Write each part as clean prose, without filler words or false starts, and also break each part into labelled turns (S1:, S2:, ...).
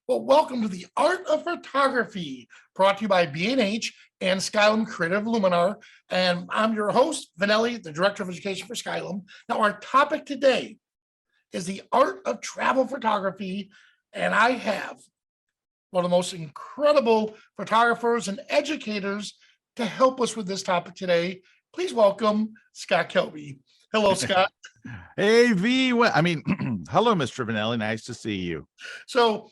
S1: Well, welcome to the Art of Photography, brought to you by B&H and Skylum Creative Luminar. And I'm your host, Vanelli, the Director of Education for Skylum. Now, our topic today is the art of travel photography. And I have one of the most incredible photographers and educators to help us with this topic today. Please welcome Scott Kelby. Hello, Scott.
S2: Hey, V. Hello, Mr. Vanelli. Nice to see you.
S1: So,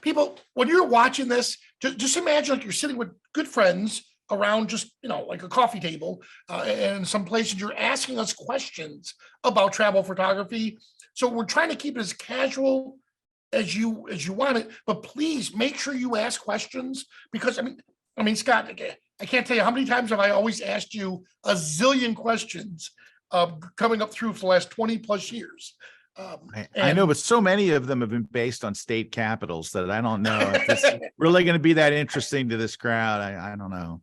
S1: people, when you're watching this, just imagine like you're sitting with good friends around just, like a coffee table, and in some places you're asking us questions about travel photography. So we're trying to keep it as casual as you want it, but please make sure you ask questions because I mean, Scott, I can't tell you how many times have I always asked you a zillion questions coming up through for the last 20 plus years.
S2: I know, but so many of them have been based on state capitals that I don't know if it's really going to be that interesting to this crowd. I don't know.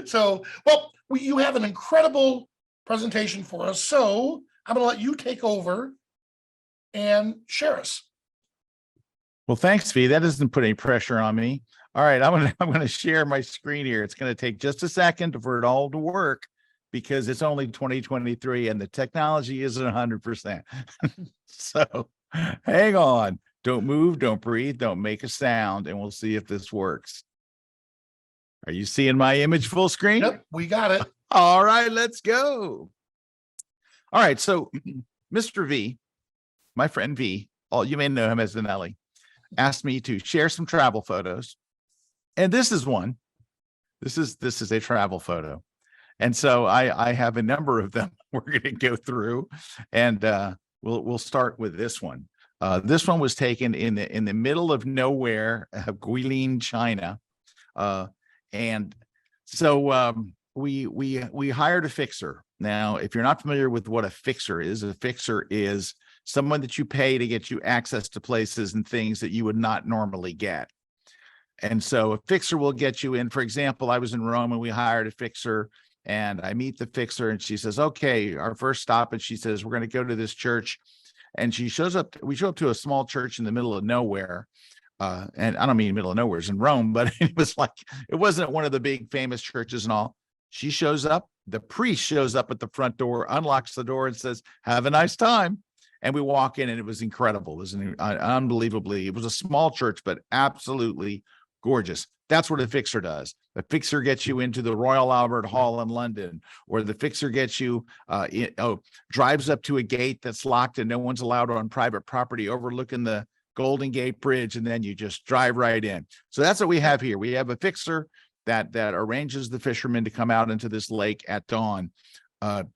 S1: So, well, you have an incredible presentation for us. So I'm going to let you take over and share us.
S2: Well, thanks, V. That doesn't put any pressure on me. All right, I'm gonna share my screen here. It's going to take just a second for it all to work, because it's only 2023 and the technology isn't 100%. So hang on, don't move, don't breathe, don't make a sound, and we'll see if this works. Are you seeing my image full screen?
S1: Yep, we got it.
S2: All right, let's go. All right, so Mr. V, my friend V, you may know him as Vanelli, asked me to share some travel photos. And this is one. This is a travel photo. And so I have a number of them we're going to go through, and we'll start with this one. This one was taken in the middle of nowhere, Guilin, China, and so we hired a fixer. Now, if you're not familiar with what a fixer is someone that you pay to get you access to places and things that you would not normally get. And so a fixer will get you in. For example, I was in Rome and we hired a fixer. And I meet the fixer and she says, okay, our first stop. And she says, we're going to go to this church. And she shows up. We show up to a small church in the middle of nowhere. And I don't mean middle of nowhere, it's in Rome, but it wasn't one of the big famous churches and all. She shows up. The priest shows up at the front door, unlocks the door and says, have a nice time. And we walk in and it was incredible. It was unbelievably, it was a small church, but absolutely gorgeous. That's what a fixer does. The fixer gets you into the Royal Albert Hall in London, or the fixer gets you, drives up to a gate that's locked and no one's allowed on private property overlooking the Golden Gate Bridge, and then you just drive right in. So that's what we have here. We have a fixer that arranges the fishermen to come out into this lake at dawn.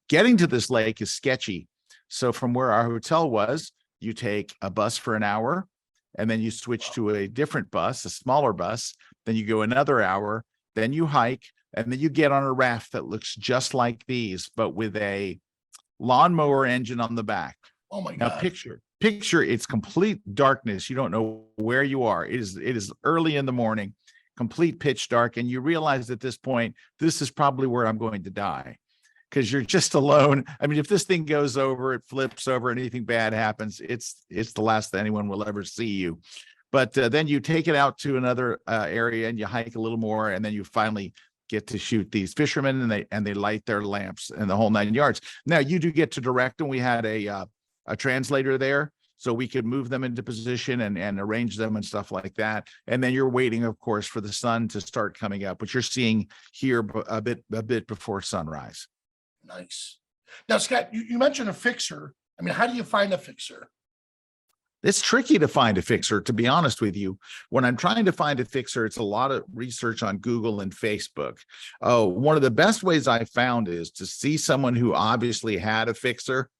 S2: Getting to this lake is sketchy. So from where our hotel was, you take a bus for an hour, and then you switch to a different bus, a smaller bus. Then you go another hour, then you hike, and then you get on a raft that looks just like these, but with a lawnmower engine on the back.
S1: Oh my
S2: God. Now picture it's complete darkness. You don't know where you are. It is early in the morning, complete pitch dark. And you realize at this point, this is probably where I'm going to die, because you're just alone. I mean, if this thing goes over, it flips over, anything bad happens, it's the last that anyone will ever see you. But then you take it out to another area and you hike a little more, and then you finally get to shoot these fishermen, and they light their lamps and the whole 9 yards. Now you do get to direct, and we had a translator there, so we could move them into position and arrange them and stuff like that. And then you're waiting, of course, for the sun to start coming up, which you're seeing here a bit before sunrise.
S1: Nice. Now, Scott, you mentioned a fixer. I mean, how do you find a fixer?
S2: It's tricky to find a fixer, to be honest with you. When I'm trying to find a fixer, it's a lot of research on Google and Facebook. Oh, one of the best ways I found is to see someone who obviously had a fixer.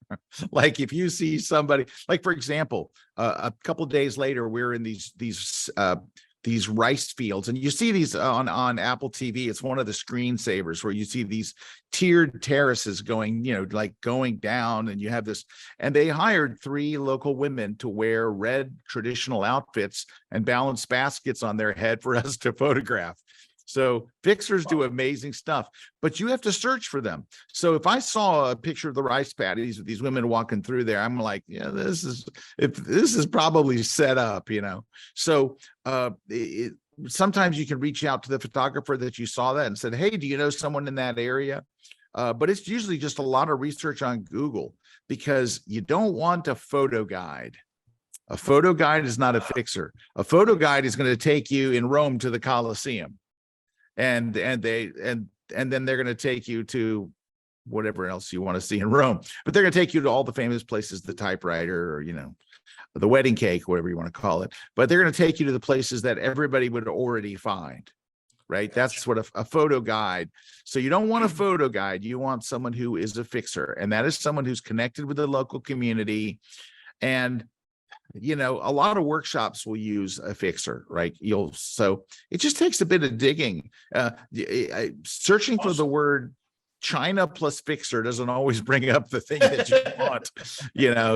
S2: Like if you see somebody, like for example, a couple of days later, we're in these rice fields, and you see these on Apple TV. It's one of the screensavers where you see these tiered terraces going, like going down, and you have this, and they hired 3 local women to wear red traditional outfits and balance baskets on their head for us to photograph. So fixers do amazing stuff, but you have to search for them. So if I saw a picture of the rice paddies with these women walking through there, I'm like, yeah, this is probably set up, So sometimes you can reach out to the photographer that you saw that and said, hey, do you know someone in that area? But it's usually just a lot of research on Google, because you don't want a photo guide. A photo guide is not a fixer. A photo guide is going to take you in Rome to the Colosseum. And then they're going to take you to whatever else you want to see in Rome, but they're going to take you to all the famous places, the typewriter, or, the wedding cake, whatever you want to call it. But they're going to take you to the places that everybody would already find, right? That's what a photo guide. So you don't want a photo guide. You want someone who is a fixer, and that is someone who's connected with the local community. And a lot of workshops will use a fixer, right? So it just takes a bit of digging. Searching for the word China plus fixer doesn't always bring up the thing that you want,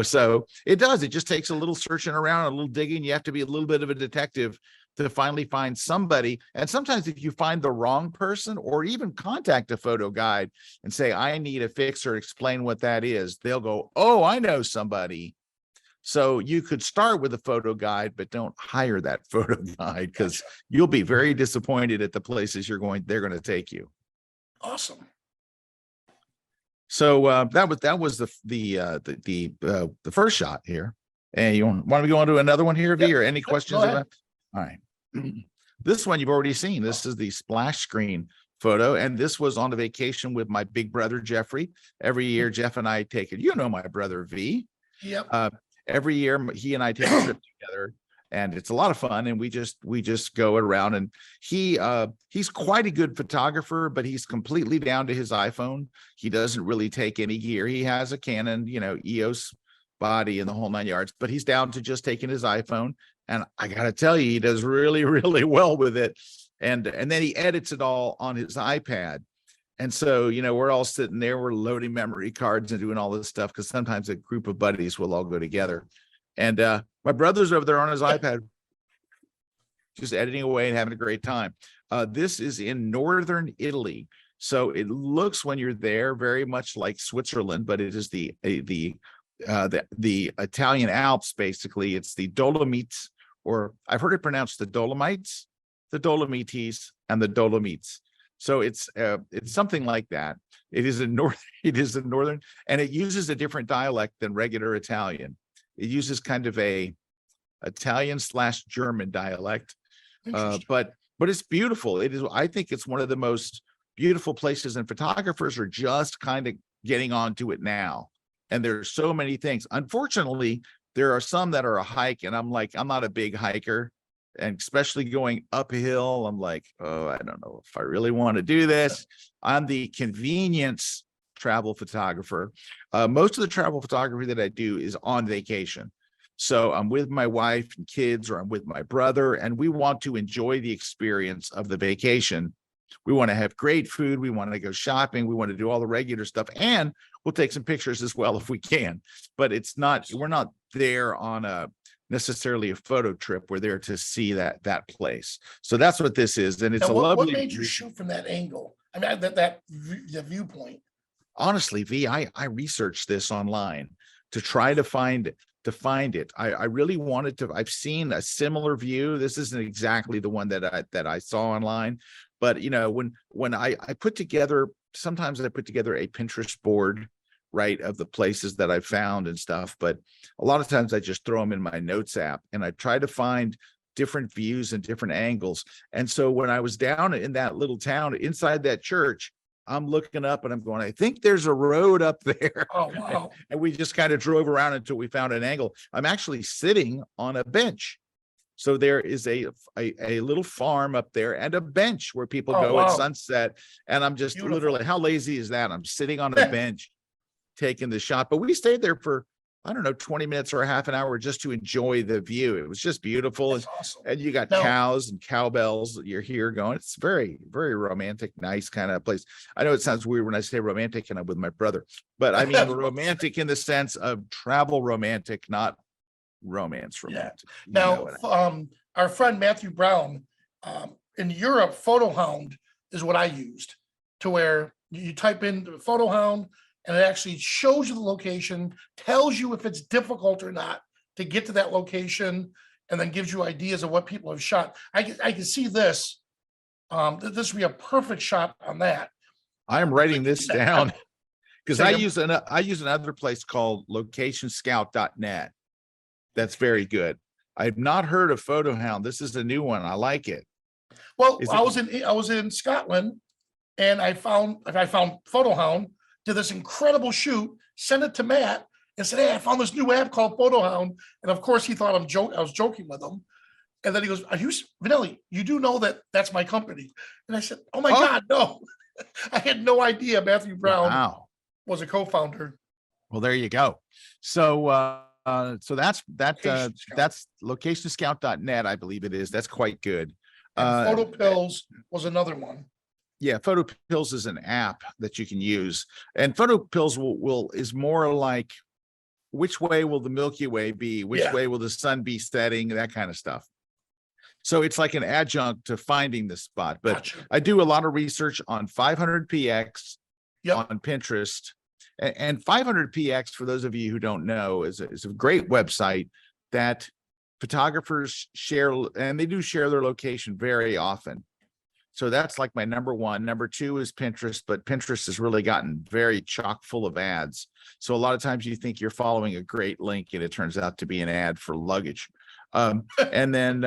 S2: so it does. It just takes a little searching around, a little digging. You have to be a little bit of a detective to finally find somebody. And sometimes if you find the wrong person, or even contact a photo guide and say, I need a fixer, explain what that is, they'll go, oh, I know somebody. So you could start with a photo guide, but don't hire that photo guide, because you'll be very disappointed at the places they're going to take you.
S1: Awesome.
S2: So that was the first shot here. And you want to go on to another one here, V, or any questions about? All right. This one you've already seen. This is the splash screen photo, and this was on a vacation with my big brother Jeffrey. Every year, Jeff and I take it. My brother V.
S1: Yep.
S2: Every year he and I take a trip together, and it's a lot of fun. And we just go around, and he's quite a good photographer, but he's completely down to his iPhone. He doesn't really take any gear. He has a Canon, EOS body and the whole 9 yards, but he's down to just taking his iPhone. And I got to tell you, he does really, really well with it. And then he edits it all on his iPad. And so, we're all sitting there, we're loading memory cards and doing all this stuff, because sometimes a group of buddies will all go together. And my brother's over there on his iPad, just editing away and having a great time. This is in northern Italy. So it looks, when you're there, very much like Switzerland, but it is the Italian Alps, basically. It's the Dolomites, or I've heard it pronounced the Dolomites, the Dolomites, and the Dolomites. So it's something like that. It is in northern, and it uses a different dialect than regular Italian. It uses kind of a Italian/German dialect, but it's beautiful. I think it's one of the most beautiful places, and photographers are just kind of getting onto it now. And there's so many things. Unfortunately, there are some that are a hike, and I'm not a big hiker. And especially going uphill, I'm like, oh, I don't know if I really want to do this. I'm the convenience travel photographer. Most of the travel photography that I do is on vacation. So I'm with my wife and kids, or I'm with my brother, and we want to enjoy the experience of the vacation. We want to have great food. We want to go shopping. We want to do all the regular stuff, and we'll take some pictures as well if we can. But we're not there on necessarily a photo trip. We're there to see that place. So that's what this is. And it's lovely.
S1: What made you shoot from that angle? I mean, the viewpoint.
S2: Honestly, V, I researched this online to try to find it. I really wanted to. I've seen a similar view. This isn't exactly the one that I saw online, but when I put together, sometimes I put together a Pinterest board, right, of the places that I found and stuff. But a lot of times I just throw them in my notes app, and I try to find different views and different angles. And so when I was down in that little town inside that church, I'm looking up and I'm going, I think there's a road up there.
S1: Oh, wow.
S2: And we just kind of drove around until we found an angle. I'm actually sitting on a bench. So there is a little farm up there and a bench where people go at sunset. And I'm just literally, how lazy is that? I'm sitting on a bench taking the shot. But we stayed there for, I don't know, 20 minutes or a half an hour just to enjoy the view. It was just beautiful. And,
S1: awesome.
S2: And you got cows and cowbells. You're here going. It's very, very romantic, nice kind of place. I know it sounds weird when I say romantic and I'm with my brother, but I mean romantic in the sense of travel romantic, not romance romantic.
S1: Yeah. Now, our friend Matthew Brown in Europe, Photo Hound is what I used, to where you type in the Photo Hound and it actually shows you the location, tells you if it's difficult or not to get to that location, and then gives you ideas of what people have shot. I can see this. This would be a perfect shot on that.
S2: I'm writing this down because
S1: Say
S2: I
S1: again?
S2: use another place called locationscout.net. That's very good. I've not heard of Photo Hound. This is a new one. I like it.
S1: Well,
S2: Is
S1: I
S2: it?
S1: was in Scotland, and I found Photo Hound, did this incredible shoot, sent it to Matt, and said, "Hey, I found this new app called Photo Hound." And of course, he thought I was joking with him. And then he goes, "Are you Vanelli? You do know that that's my company?" And I said, "Oh my
S2: Oh,
S1: God, no!" I had no idea Matthew Brown
S2: wow.
S1: was a co-founder.
S2: Well, there you go. So, so that's
S1: Location Scout.
S2: that's locationscout.net, I believe it is. That's quite good.
S1: And
S2: Uh,
S1: Photo Pills was another one.
S2: yeah, Photo Pills is an app that you can use, and Photo Pills will is more like which way will the Milky Way be? Which
S1: Yeah.
S2: way will the sun be setting? That kind of stuff. So it's like an adjunct to finding the spot. But
S1: Gotcha.
S2: I do a lot of research on 500px
S1: Yep.
S2: on Pinterest. And 500px, for those of you who don't know, is a great website that photographers share, and they do share their location very often. So that's like my number one. Number two is Pinterest, but Pinterest has really gotten very chock full of ads. So a lot of times you think you're following a great link and it turns out to be an ad for luggage. And then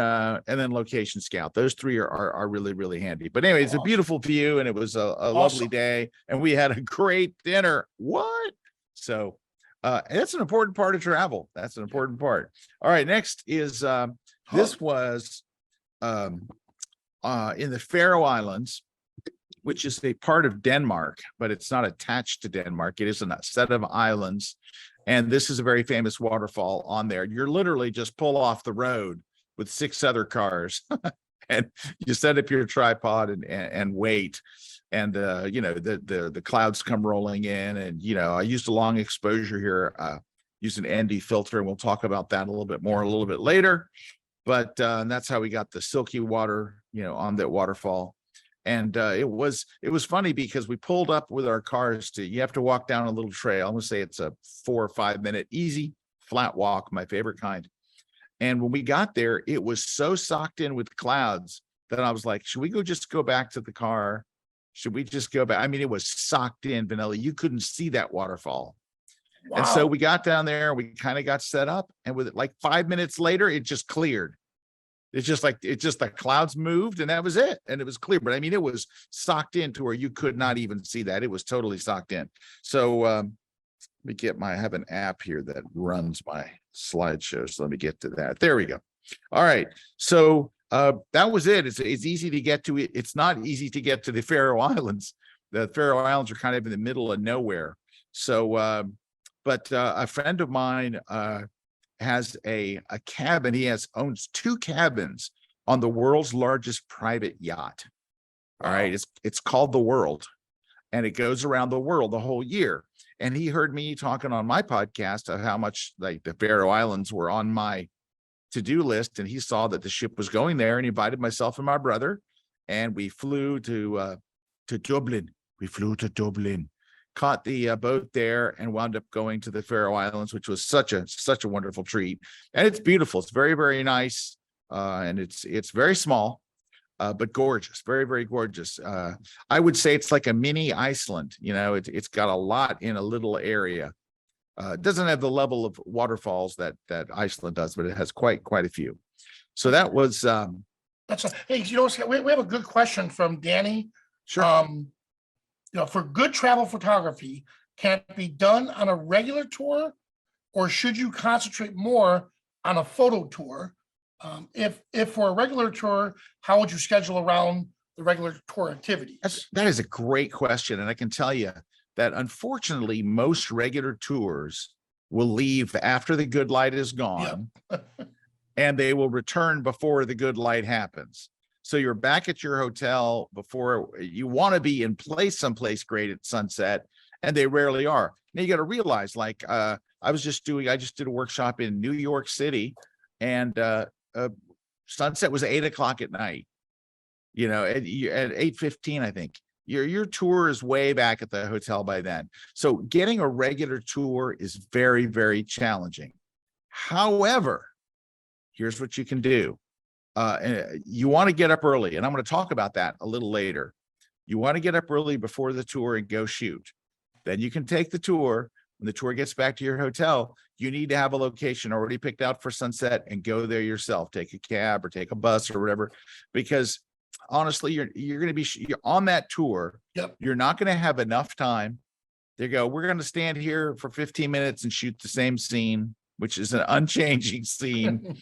S2: Location Scout. Those three are really, really handy. But anyway, it's a beautiful view and it was a lovely
S1: Awesome.
S2: day and we had a great dinner. What? So that's an important part of travel. That's an important part. All right, next is this was in the Faroe Islands, which is a part of Denmark, but it's not attached to Denmark. It is a set of islands. And this is a very famous waterfall on there. You're literally just pull off the road with 6 other cars and you set up your tripod and wait. And you know, the clouds come rolling in, and you know, I used a long exposure here, use an ND filter, and we'll talk about that a little bit more a little bit later. But and that's how we got the silky water, you know, on that waterfall. And it was funny because we pulled up with our cars you have to walk down a little trail. I'm gonna say it's a 4 or 5 minute easy flat walk, my favorite kind. And when we got there, it was so socked in with clouds that I was like, should we just go back to the car? Should we just go back? I mean, it was socked in, Vanilla. You couldn't see that waterfall.
S1: Wow.
S2: And so we got down there, we kind of got set up, and with it, like 5 minutes later, it just cleared. It's just the clouds moved and that was it. And it was clear. But I mean, it was socked in to where you could not even see that. It was totally socked in. So let me I have an app here that runs my slideshow. So let me get to that. There we go. All right. So that was it. It's easy to get to it. It's not easy to get to the Faroe Islands. The Faroe Islands are kind of in the middle of nowhere. So, but a friend of mine has a cabin. He owns 2 cabins on the world's largest private yacht. All right. It's called the World, and it goes around the world the whole year. And he heard me talking on my podcast of how much like the Faroe Islands were on my to-do list. And he saw that the ship was going there and he invited myself and my brother. And we flew to Dublin. We flew to Dublin, caught the boat there, and wound up going to the Faroe Islands, which was such a wonderful treat. And it's beautiful. It's very, very nice. And it's very small, but gorgeous, very, very gorgeous. I would say it's like a mini Iceland. You know, it's got a lot in a little area. It doesn't have the level of waterfalls that Iceland does, but it has quite a few. So that was
S1: hey, you know, we have a good question from Danny.
S2: sure.
S1: You know, for good travel photography, can it be done on a regular tour, or should you concentrate more on a photo tour? If for a regular tour, how would you schedule around the regular tour activities?
S2: That is a great question. And I can tell you that unfortunately, most regular tours will leave after the good light is gone and they will return before the good light happens. So you're back at your hotel before you want to be in place someplace great at sunset, and they rarely are. Now you got to realize, like I just did a workshop in New York City, and sunset was 8 o'clock at night. you know, at 8:15, I think your tour is way back at the hotel by then. So getting a regular tour is very, very challenging. However, here's what you can do. You want to get up early, and I'm going to talk about that a little later. You want to get up early before the tour and go shoot. Then you can take the tour. When the tour gets back to your hotel, you need to have a location already picked out for sunset and go there yourself. Take a cab or take a bus or whatever, because honestly, you're going to be you're on that tour.
S1: Yep.
S2: You're not going to have enough time. They go, we're going to stand here for 15 minutes and shoot the same scene, which is an unchanging scene.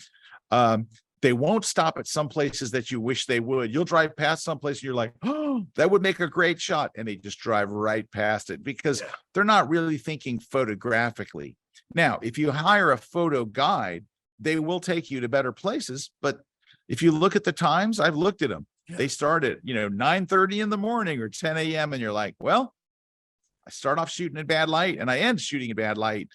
S2: They won't stop at some places that you wish they would. You'll drive past some place and you're like, oh, that would make a great shot. And they just drive right past it because they're not really thinking photographically. Now, if you hire a photo guide, they will take you to better places. But if you look at the times, I've looked at them. Yeah. They start at, 9:30 in the morning or 10 a.m. And you're like, well, I start off shooting at bad light and I end shooting at bad light.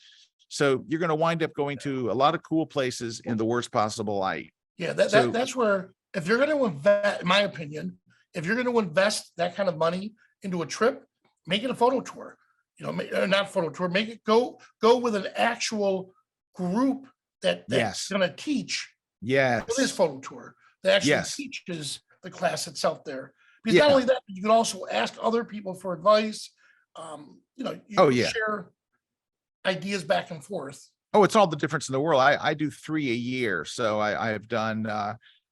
S2: So you're going to wind up going to a lot of cool places in the worst possible light.
S1: Yeah, that's where, if you're going to invest, in my opinion, if you're going to invest that kind of money into a trip, make it a photo tour. Not photo tour. Make it go with an actual group that's going to teach.
S2: Yes,
S1: this photo tour that actually teaches the class itself there. Because not only that, you can also ask other people for advice. You share ideas back and forth.
S2: Oh, it's all the difference in the world. I do 3 a year. So I've done,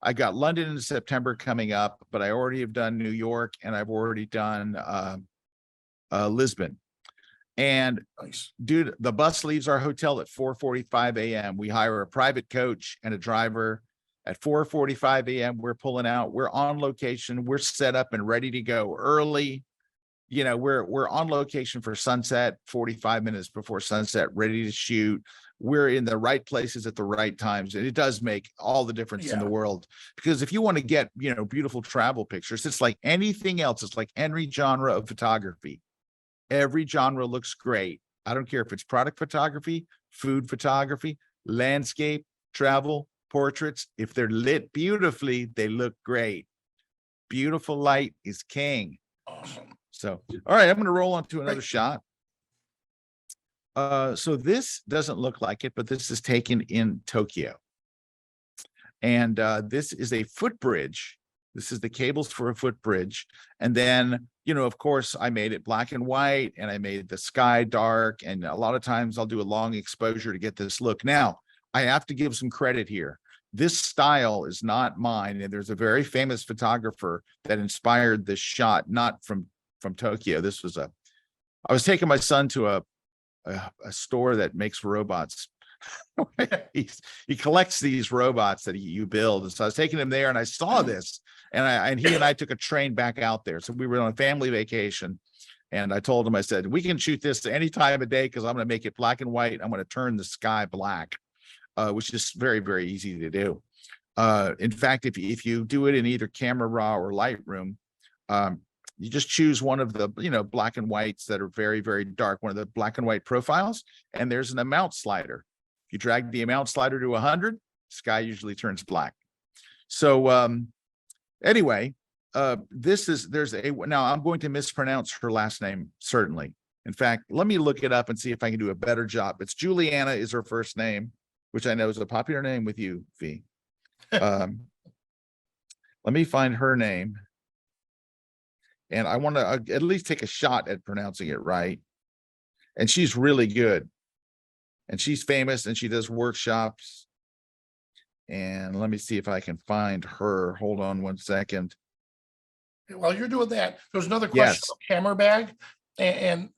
S2: I got London in September coming up, but I already have done New York and I've already done Lisbon. And dude, the bus leaves our hotel at 4:45 a.m. We hire a private coach and a driver. At 4:45 a.m. we're pulling out. We're on location. We're set up and ready to go early. We're on location for sunset, 45 minutes before sunset, ready to shoot. We're in the right places at the right times. And it does make all the difference in the world, because if you want to get, beautiful travel pictures, it's like anything else. It's like any genre of photography. Every genre looks great. I don't care if it's product photography, food photography, landscape, travel, portraits. If they're lit beautifully, they look great. Beautiful light is king.
S1: Awesome.
S2: So, all right, I'm going to roll on to another shot. So this doesn't look like it, but this is taken in Tokyo. And this is a footbridge. This is the cables for a footbridge. And then, of course, I made it black and white and I made the sky dark. And a lot of times I'll do a long exposure to get this look. Now, I have to give some credit here. This style is not mine. And there's a very famous photographer that inspired this shot, not from Tokyo. I was taking my son to a store that makes robots. he collects these robots that you build. And so I was taking him there and I saw this and he and I took a train back out there. So we were on a family vacation and I told him, I said, we can shoot this any time of day because I'm going to make it black and white. I'm going to turn the sky black, which is very, very easy to do. In fact, if you do it in either Camera Raw or Lightroom, you just choose one of the, black and whites that are very, very dark, one of the black and white profiles, and there's an amount slider. If you drag the amount slider to 100, sky usually turns black. So anyway, now I'm going to mispronounce her last name, certainly. In fact, let me look it up and see if I can do a better job. It's Juliana is her first name, which I know is a popular name with you, V. Let me find her name. And I want to at least take a shot at pronouncing it right. And she's really good. And she's famous and she does workshops. And let me see if I can find her. Hold on one second.
S1: While you're doing that, there's another question about camera bag. And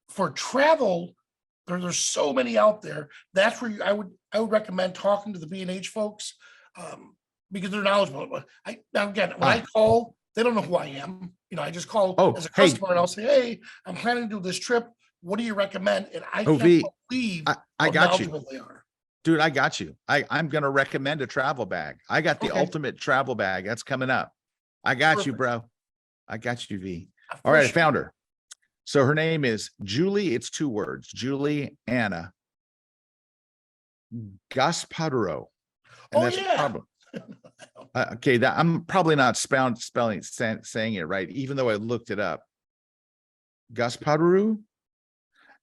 S1: for travel, there's so many out there. That's where I would recommend talking to the B&H folks because they're knowledgeable. When I call, they don't know who I am. I just call as a customer and I'll say, hey, I'm planning to do this trip. What do you recommend? And I can't believe
S2: I got you.
S1: They are.
S2: Dude, I got you. I'm going to recommend a travel bag. I got the ultimate travel bag. That's coming up. I got you, bro. I got you, V. All right, I found her. So her name is Julie. It's 2 words. Julie Anna Gasparro. And that's Okay, that I'm probably not saying it right, even though I looked it up. Gasparu.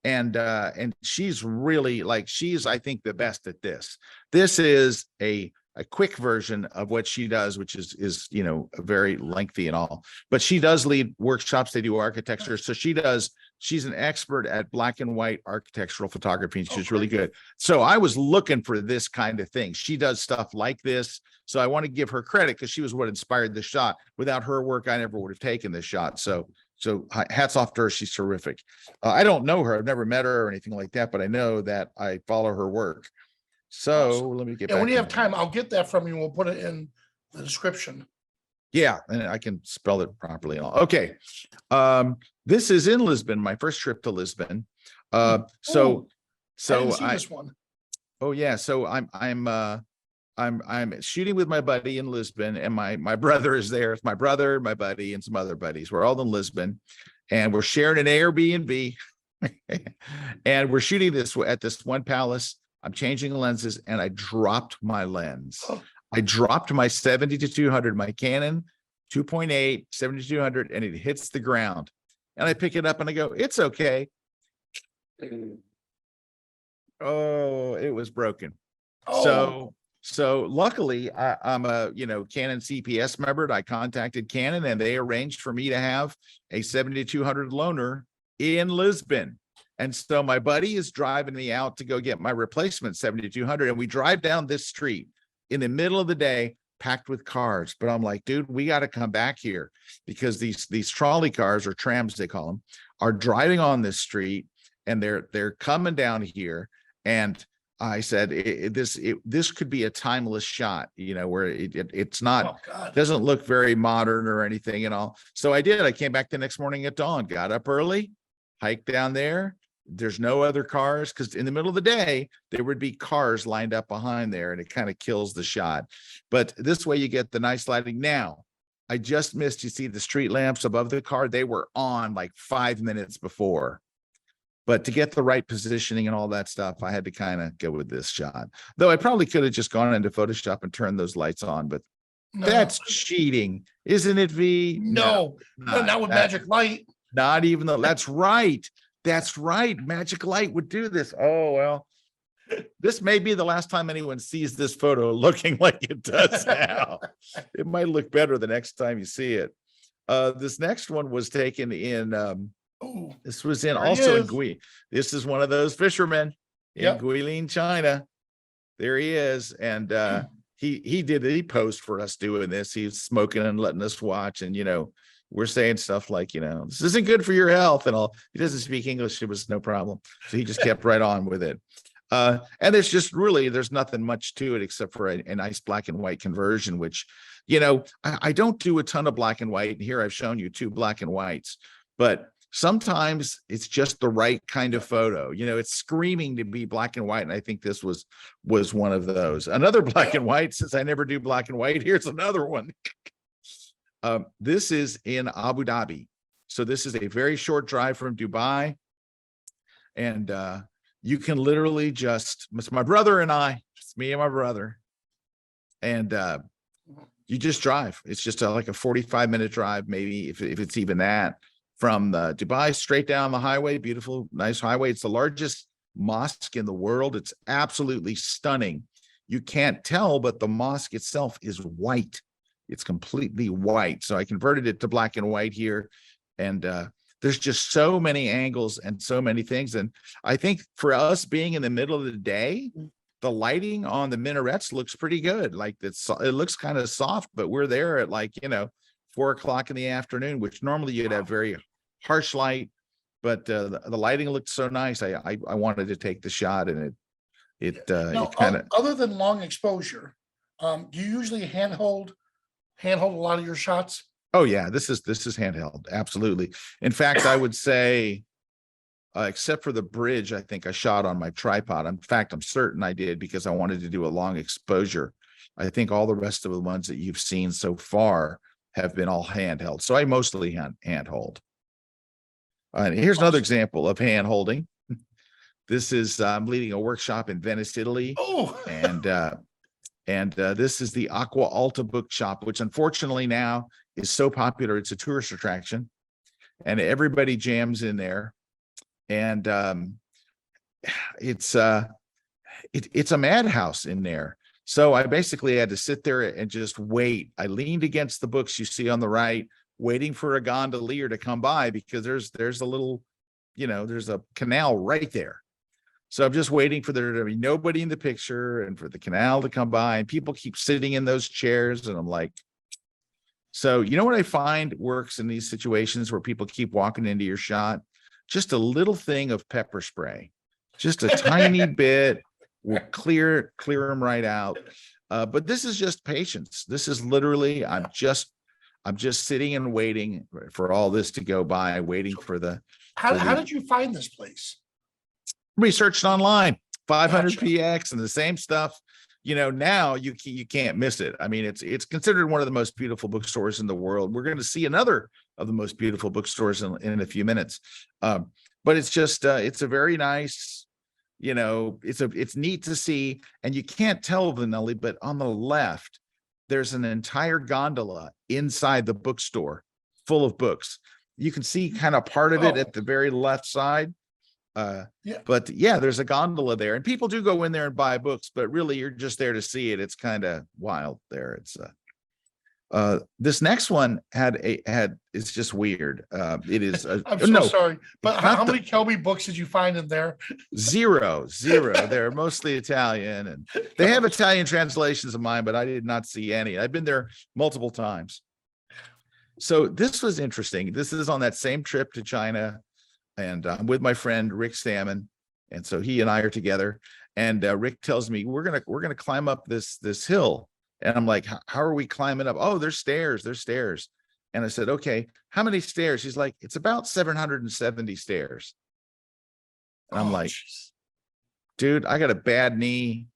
S2: And she's really like, she's, I think, the best at this. This is a quick version of what she does, which is, you know, very lengthy and all, but she does lead workshops. They do architecture. So she's an expert at black and white architectural photography, and she's really good. So I was looking for this kind of thing. She does stuff like this. So I want to give her credit because she was what inspired the shot. Without her work, I never would have taken this shot. So hats off to her. She's terrific. I don't know her. I've never met her or anything like that, but I know that I follow her work. So
S1: Awesome.
S2: let me get
S1: Yeah,
S2: back.
S1: when you
S2: to
S1: have time, I'll get that from you. We'll put it in the description.
S2: Yeah, and I can spell it properly and all. Okay. This is in Lisbon, my first trip to Lisbon.
S1: I
S2: So
S1: didn't see this one.
S2: oh yeah, so I'm shooting with my buddy in Lisbon, and my brother is there. It's my brother, my buddy, and some other buddies. We're all in Lisbon, and we're sharing an Airbnb, and we're shooting this at this one palace. I'm changing lenses, and I dropped my lens. I dropped my 70-200, my Canon 2.8 70-200, and it hits the ground. And I pick it up and I go, it's okay. Oh, it was broken.
S1: Oh.
S2: So luckily I'm a, you know, Canon CPS member. I contacted Canon and they arranged for me to have a 70-200 loaner in Lisbon. And so my buddy is driving me out to go get my replacement 70-200. And we drive down this street in the middle of the day, packed with cars. But I'm like, dude, we got to come back here because these trolley cars, or trams, they call them, are driving on this street, and they're coming down here. And I said, this could be a timeless shot, you know, where it's not, doesn't look very modern or anything and all. So I did. I came back the next morning at dawn, got up early, hiked down there. There's no other cars, because in the middle of the day, there would be cars lined up behind there, and it kind of kills the shot. But this way you get the nice lighting. Now, I just missed, you see the street lamps above the car, they were on like 5 minutes before. But to get the right positioning and all that stuff, I had to kind of go with this shot. Though I probably could have just gone into Photoshop and turned those lights on, but that's cheating, isn't it, V?
S1: No, not with Magic Light.
S2: Not even though, that's right. That's right. Magic Light would do this. Oh, well, this may be the last time anyone sees this photo looking like it does now. It might look better the next time you see it. This next one was taken in, this was in also in Gui. This is one of those fishermen in Guilin, China. There he is. And he posed for us doing this. He's smoking and letting us watch. And, you know, we're saying stuff like, you know, this isn't good for your health and all. He doesn't speak English. It was no problem. So he just kept right on with it. And there's just really, there's nothing much to it except for a nice black and white conversion, which, you know, I don't do a ton of black and white. And here I've shown you 2 black and whites, but sometimes it's just the right kind of photo. You know, it's screaming to be black and white. And I think this was one of those. Another black and white, since I never do black and white, here's another one. This is in Abu Dhabi. So this is a very short drive from Dubai. And you can literally just, it's my brother and I, it's me and my brother. And you just drive. It's just like a 45-minute drive, maybe if it's even that, from Dubai straight down the highway. Beautiful, nice highway. It's the largest mosque in the world. It's absolutely stunning. You can't tell, but the mosque itself is white. It's completely white. So I converted it to black and white here. And there's just so many angles and so many things. And I think for us being in the middle of the day, the lighting on the minarets looks pretty good. Like it looks kind of soft, but we're there at like, you know, 4 o'clock in the afternoon, which normally you'd have very harsh light, but the lighting looked so nice. I wanted to take the shot, and it kind of,
S1: other than long exposure, do you usually handhold a lot of your shots?
S2: Oh yeah, this is handheld. Absolutely. In fact, I would say, except for the bridge, I think I shot on my tripod. In fact, I'm certain I did, because I wanted to do a long exposure. I think all the rest of the ones that you've seen so far have been all handheld. So I mostly handhold. And here's another example of hand holding. This is, I'm leading a workshop in Venice, Italy.
S1: Oh,
S2: and And this is the Aqua Alta Bookshop, which unfortunately now is so popular. It's a tourist attraction and everybody jams in there. And it's a madhouse in there. So I basically had to sit there and just wait. I leaned against the books you see on the right, waiting for a gondolier to come by because there's a little, there's a canal right there. So I'm just waiting for there to be nobody in the picture and for the canal to come by, and people keep sitting in those chairs. And I'm like, so you know what I find works in these situations where people keep walking into your shot? Just a little thing of pepper spray, just a tiny bit will clear them right out. But this is just patience. This is literally, I'm just sitting and waiting for all this to go by, waiting for the.
S1: How did you find this place?
S2: Researched online, 500
S1: Gotcha.
S2: PX and the same stuff. Now you can't miss it. I mean, it's considered one of the most beautiful bookstores in the world. We're going to see another of the most beautiful bookstores in a few minutes. But it's just it's a very nice, it's neat to see. And you can't tell, Vanelli, but on the left, there's an entire gondola inside the bookstore full of books. You can see kind of part of it at the very left side. But yeah, there's a gondola there, and people do go in there and buy books, but really you're just there to see it. It's kind of wild there. It's this next one it's just weird. It is
S1: I'm so sorry, but how many Kelby books did you find in there?
S2: Zero. They're mostly Italian, and they have Italian translations of mine, but I did not see any. I've been there multiple times. So this was interesting. This is on that same trip to China. And I'm with my friend Rick Salmon, and so he and I are together. And Rick tells me we're gonna climb up this hill, and I'm like, how are we climbing up? Oh, there's stairs. And I said, okay, how many stairs? He's like, it's about 770 stairs. And I'm like, geez. Dude, I got a bad knee.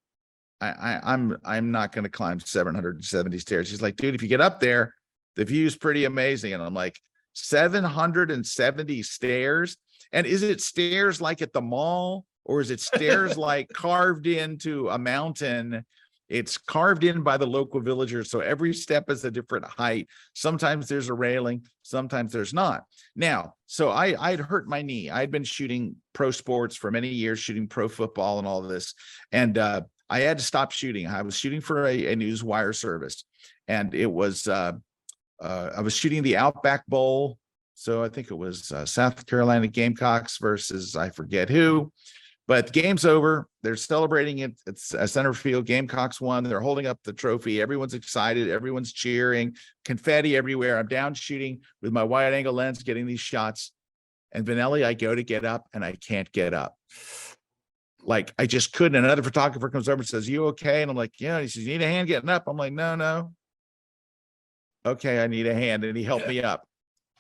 S2: I'm not gonna climb 770 stairs. He's like, dude, if you get up there, the view's pretty amazing. And I'm like, 770 stairs. And is it stairs like at the mall, or is it stairs like carved into a mountain? It's carved in by the local villagers. So every step is a different height. Sometimes there's a railing, sometimes there's not. Now, so I'd hurt my knee. I'd been shooting pro sports for many years, shooting pro football and all this. And I had to stop shooting. I was shooting for a news wire service. And it was, I was shooting the Outback Bowl. So I think it was South Carolina Gamecocks versus I forget who, but the game's over. They're celebrating it. It's a center field. Gamecocks won. They're holding up the trophy. Everyone's excited. Everyone's cheering. Confetti everywhere. I'm down shooting with my wide angle lens, getting these shots. And Vanelli, I go to get up and I can't get up. Like I just couldn't. Another photographer comes over and says, "You okay?" And I'm like, "Yeah." He says, "You need a hand getting up?" I'm like, "No. Okay, I need a hand." And he helped me up.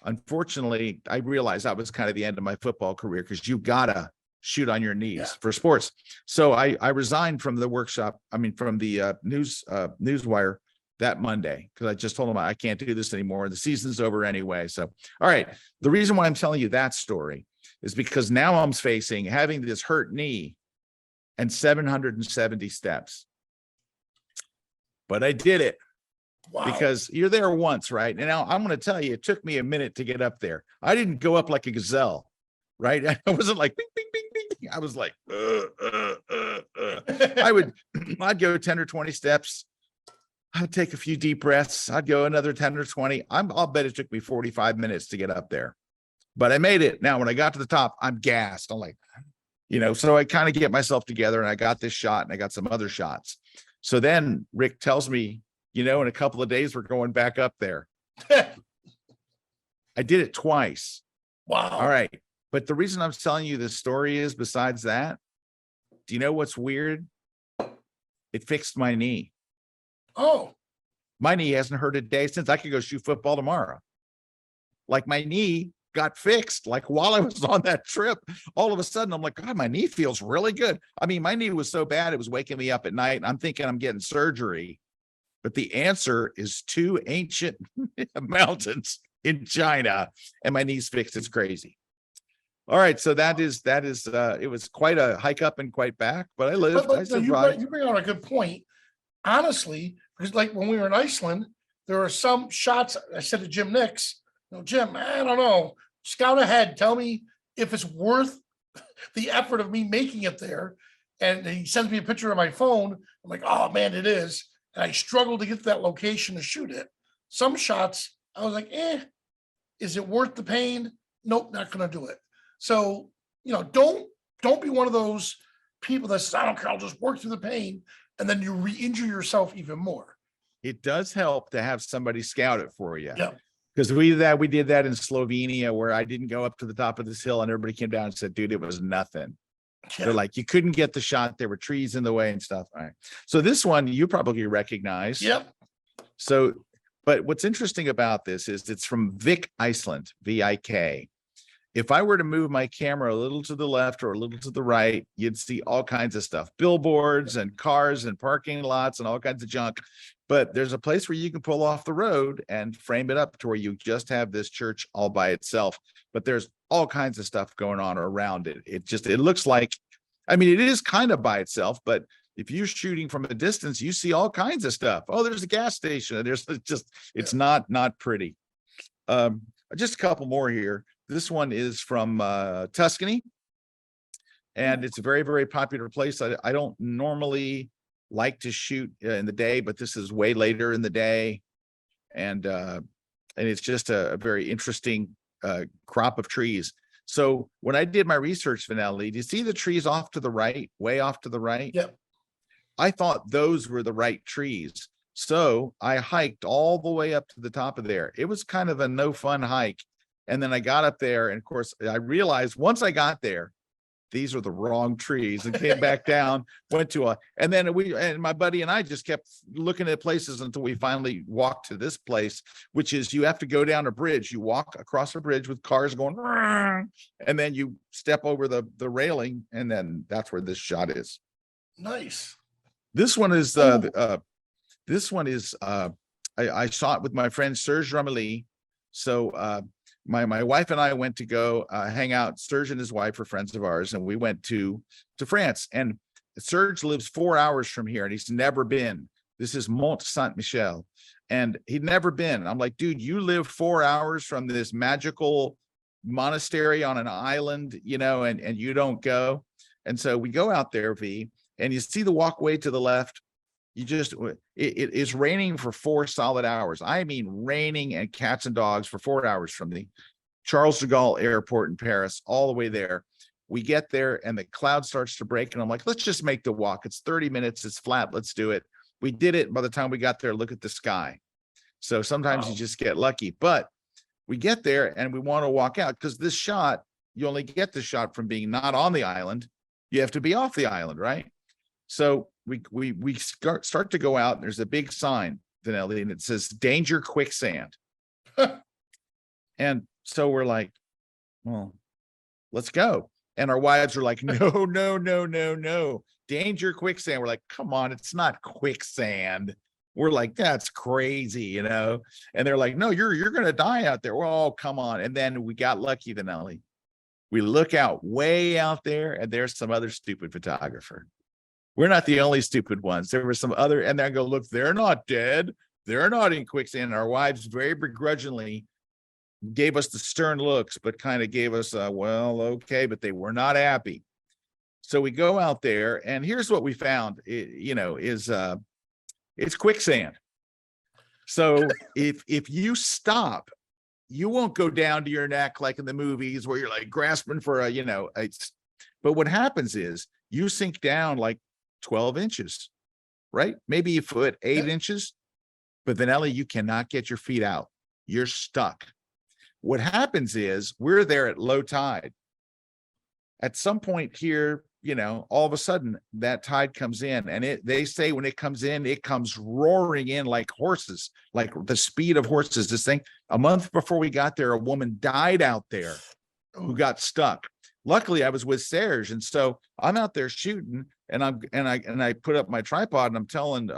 S2: Unfortunately, I realized that was kind of the end of my football career because you gotta shoot on your knees for sports. So I resigned from the workshop. I mean, from the newswire that Monday because I just told him I can't do this anymore. The season's over anyway. So, all right. The reason why I'm telling you that story is because now I'm facing having this hurt knee and 770 steps. But I did it. Wow. Because you're there once, right? And now I'm going to tell you, it took me a minute to get up there. I didn't go up like a gazelle, right? I wasn't like, bing, bing, bing, bing, bing. I was like, I'd go 10 or 20 steps. I'd take a few deep breaths. I'd go another 10 or 20. I'll bet it took me 45 minutes to get up there, but I made it. Now, when I got to the top, I'm gassed. I'm like, so I kind of get myself together and I got this shot and I got some other shots. So then Rick tells me, in a couple of days, we're going back up there. I did it twice.
S1: Wow.
S2: All right. But the reason I'm telling you this story is besides that, do you know what's weird? It fixed my knee.
S1: Oh.
S2: My knee hasn't hurt a day since. I could go shoot football tomorrow. Like my knee got fixed. Like while I was on that trip, all of a sudden I'm like, God, my knee feels really good. I mean, my knee was so bad, it was waking me up at night. And I'm thinking I'm getting surgery. But the answer is 2 ancient mountains in China, and my knee's fixed. It's crazy. All right, so that is it was quite a hike up and quite back, but I lived. I survived.
S1: You bring out a good point. honestly, because like when we were in Iceland, there are some shots. I said to Jim Nix, Jim, I don't know, scout ahead. Tell me if it's worth the effort of me making it there. And he sends me a picture of my phone. I'm like, oh man, it is. And I struggled to get to that location to shoot it. Some shots, I was like, is it worth the pain? Nope, not gonna do it. So, don't be one of those people that says, I don't care, I'll just work through the pain. And then you re-injure yourself even more.
S2: It does help to have somebody scout it for you.
S1: Yeah.
S2: Because we did that in Slovenia, where I didn't go up to the top of this hill and everybody came down and said, dude, it was nothing.
S1: Yeah.
S2: They're like, you couldn't get the shot. There were trees in the way and stuff. All right. So this one you probably recognize.
S1: Yep.
S2: So, but what's interesting about this is it's from Vik, Iceland, VIK. If I were to move my camera a little to the left or a little to the right, you'd see all kinds of stuff, billboards and cars and parking lots and all kinds of junk. But there's a place where you can pull off the road and frame it up to where you just have this church all by itself. But there's all kinds of stuff going on around it. It looks like, I mean, it is kind of by itself, but if you're shooting from a distance, you see all kinds of stuff. Oh, there's a gas station. It's not pretty. Just a couple more here. This one is from Tuscany, and it's a very, very popular place. I don't normally like to shoot in the day, but this is way later in the day, and it's just a very interesting crop of trees. So when I did my research, Vanelli, do you see the trees off to the right, way off to the right?
S1: Yep.
S2: I thought those were the right trees. So I hiked all the way up to the top of there. It was kind of a no fun hike. And then I got up there, and of course I realized once I got there, these are the wrong trees, and came back down, and then my buddy and I just kept looking at places until we finally walked to this place, which is you have to go down a bridge. You walk across a bridge with cars going, and then you step over the railing, and then that's where this shot is.
S1: Nice.
S2: This one is, I shot with my friend Serge Romilly. So, my wife and I went to go hang out. Serge and his wife are friends of ours, and we went to France. And Serge lives 4 hours from here, and he's never been. This is Mont Saint Michel, and he'd never been. I'm like, dude, you live 4 hours from this magical monastery on an island, and you don't go. And so we go out there, V, and you see the walkway to the left. It is raining for 4 solid hours. I mean, raining and cats and dogs for 4 hours from the Charles de Gaulle airport in Paris, all the way there. We get there and the cloud starts to break. And I'm like, let's just make the walk. It's 30 minutes. It's flat. Let's do it. We did it. By the time we got there, look at the sky. So sometimes you just get lucky, but we get there and we want to walk out because this shot, you only get the shot from being not on the island. You have to be off the island, right? So we start to go out, and there's a big sign, Vanelli, and it says danger quicksand. And so we're like, well, let's go. And our wives are like, no, danger quicksand. We're like, come on, it's not quicksand. We're like, that's crazy, And they're like, no, you're gonna die out there. Oh, come on. And then we got lucky, Vanelli. We look out way out there, and there's some other stupid photographer. We're not the only stupid ones. There were some other, and I go, look, they're not dead. They're not in quicksand. And our wives very begrudgingly gave us the stern looks, but kind of gave us well, okay, but they were not happy. So we go out there, and here's what we found, it's quicksand. So if you stop, you won't go down to your neck like in the movies where you're like grasping for but what happens is you sink down like 12 inches, right? Maybe a foot, 8 inches. But Vanelli, you cannot get your feet out. You're stuck. What happens is we're there at low tide. At some point here, all of a sudden that tide comes in, and they say when it comes in, it comes roaring in like horses, like the speed of horses. This thing, a month before we got there, a woman died out there who got stuck. Luckily, I was with Serge, and so I'm out there shooting, and I put up my tripod, and I'm telling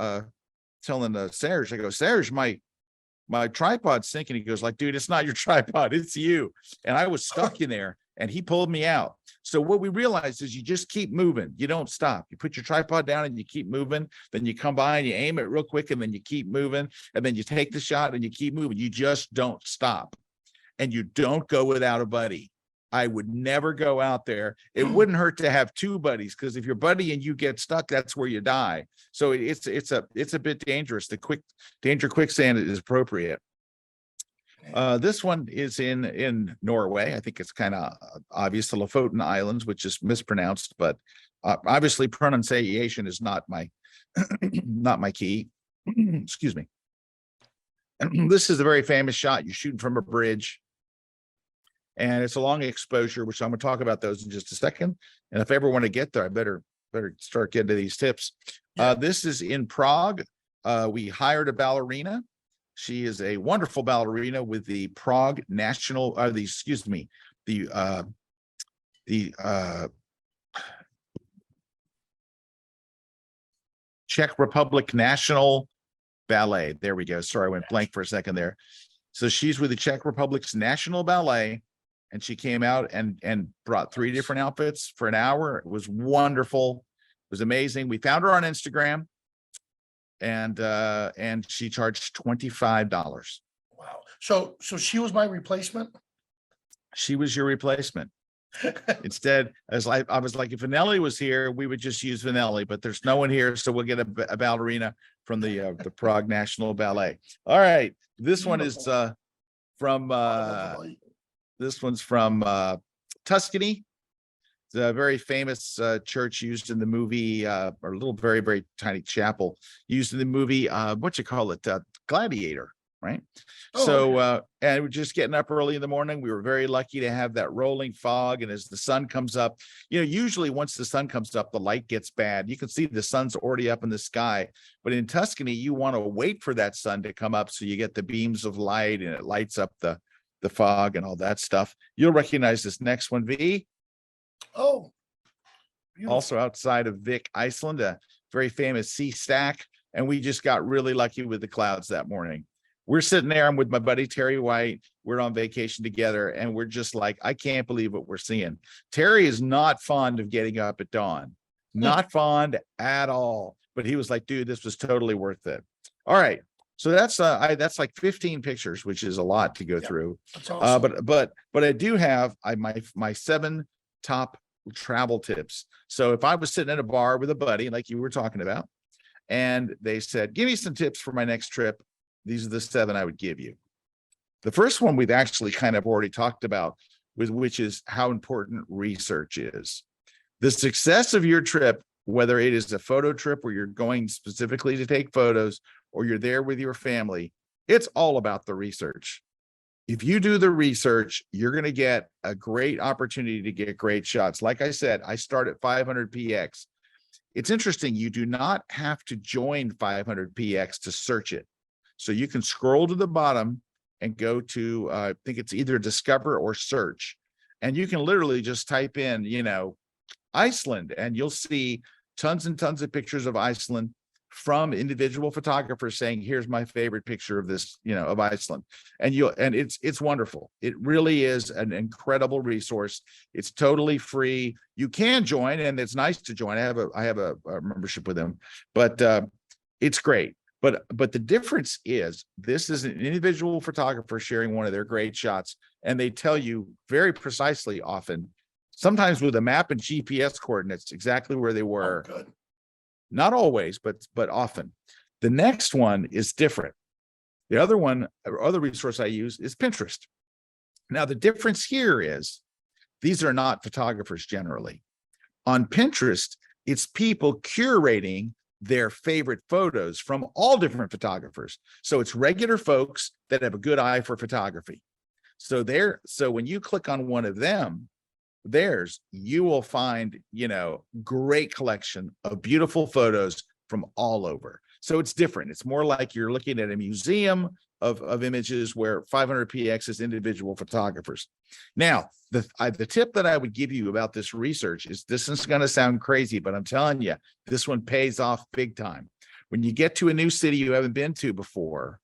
S2: Serge, I go, Serge, my tripod's sinking. He goes like, dude, it's not your tripod, it's you. And I was stuck in there, and he pulled me out. So what we realized is you just keep moving. You don't stop. You put your tripod down and you keep moving. Then you come by and you aim it real quick, and then you keep moving. And then you take the shot and you keep moving. You just don't stop. And you don't go without a buddy. I would never go out there. It wouldn't hurt to have two buddies, because if your buddy and you get stuck, that's where you die. So it's a bit dangerous. The quicksand is appropriate. This one is in Norway. I think it's kind of obvious, the Lofoten Islands, which is mispronounced, but obviously pronunciation is not my not my key. Excuse me. And this is a very famous shot. You're shooting from a bridge, and it's a long exposure, which I'm going to talk about those in just a second. And if I ever want to get there, I better start getting to these tips. This is in Prague. We hired a ballerina. She is a wonderful ballerina with the Prague National, the Czech Republic National Ballet. There we go. Sorry, I went blank for a second there. So she's with the Czech Republic's National Ballet, and she came out and brought 3 different outfits for an hour. It was wonderful. It was amazing. We found her on Instagram, and she charged $25.
S1: Wow. So she was my replacement?
S2: She was your replacement. Instead, I was like, if Vanelli was here, we would just use Vanelli, but there's no one here, so we'll get a ballerina from the Prague National Ballet. All right, this one is from this one's from Tuscany. It's a very famous church used in the movie, or a little very, very tiny chapel used in the movie, Gladiator, right?
S1: Oh,
S2: so
S1: okay.
S2: And we're just getting up early in the morning. We were very lucky to have that rolling fog, and as the sun comes up, usually once the sun comes up, the light gets bad. You can see the sun's already up in the sky, but in Tuscany, you want to wait for that sun to come up so you get the beams of light, and it lights up the fog and all that stuff. You'll recognize this next one, V.
S1: Oh, beautiful.
S2: Also outside of Vik, Iceland, a very famous sea stack. And we just got really lucky with the clouds that morning. We're sitting there. I'm with my buddy, Terry White. We're on vacation together, and we're just like, I can't believe what we're seeing. Terry is not fond of getting up at dawn, not fond at all. But he was like, dude, this was totally worth it. All right. So that's like 15 pictures, which is a lot to go through.
S1: That's awesome.
S2: But I do have my 7 top travel tips. So if I was sitting at a bar with a buddy, like you were talking about, and they said, give me some tips for my next trip, these are the 7 I would give you. The first one we've actually kind of already talked about, which is how important research is. The success of your trip, whether it is a photo trip where you're going specifically to take photos, or you're there with your family, it's all about the research. If you do the research, you're going to get a great opportunity to get great shots. Like I said, I start at 500px. It's interesting. You do not have to join 500px to search it. So you can scroll to the bottom and go to, I think it's either discover or search. And you can literally just type in, Iceland, and you'll see tons and tons of pictures of Iceland from individual photographers saying, here's my favorite picture of this, of Iceland. And it's wonderful. It really is an incredible resource. It's totally free. You can join, and it's nice to join. I have a membership with them, but it's great. But the difference is, this is an individual photographer sharing one of their great shots, and they tell you very precisely, often, sometimes with a map and GPS coordinates, exactly where they were.
S1: Oh, good.
S2: Not always, but often. The next one is different. The other one, or other resource I use, is Pinterest. Now, the difference here is these are not photographers generally. On Pinterest, it's people curating their favorite photos from all different photographers. So it's regular folks that have a good eye for photography. So when you click on one of them, you will find, great collection of beautiful photos from all over. So it's different. It's more like you're looking at a museum of images, where 500px is individual photographers. Now, the tip that I would give you about this research is, this is going to sound crazy, but I'm telling you, this one pays off big time. When you get to a new city you haven't been to before,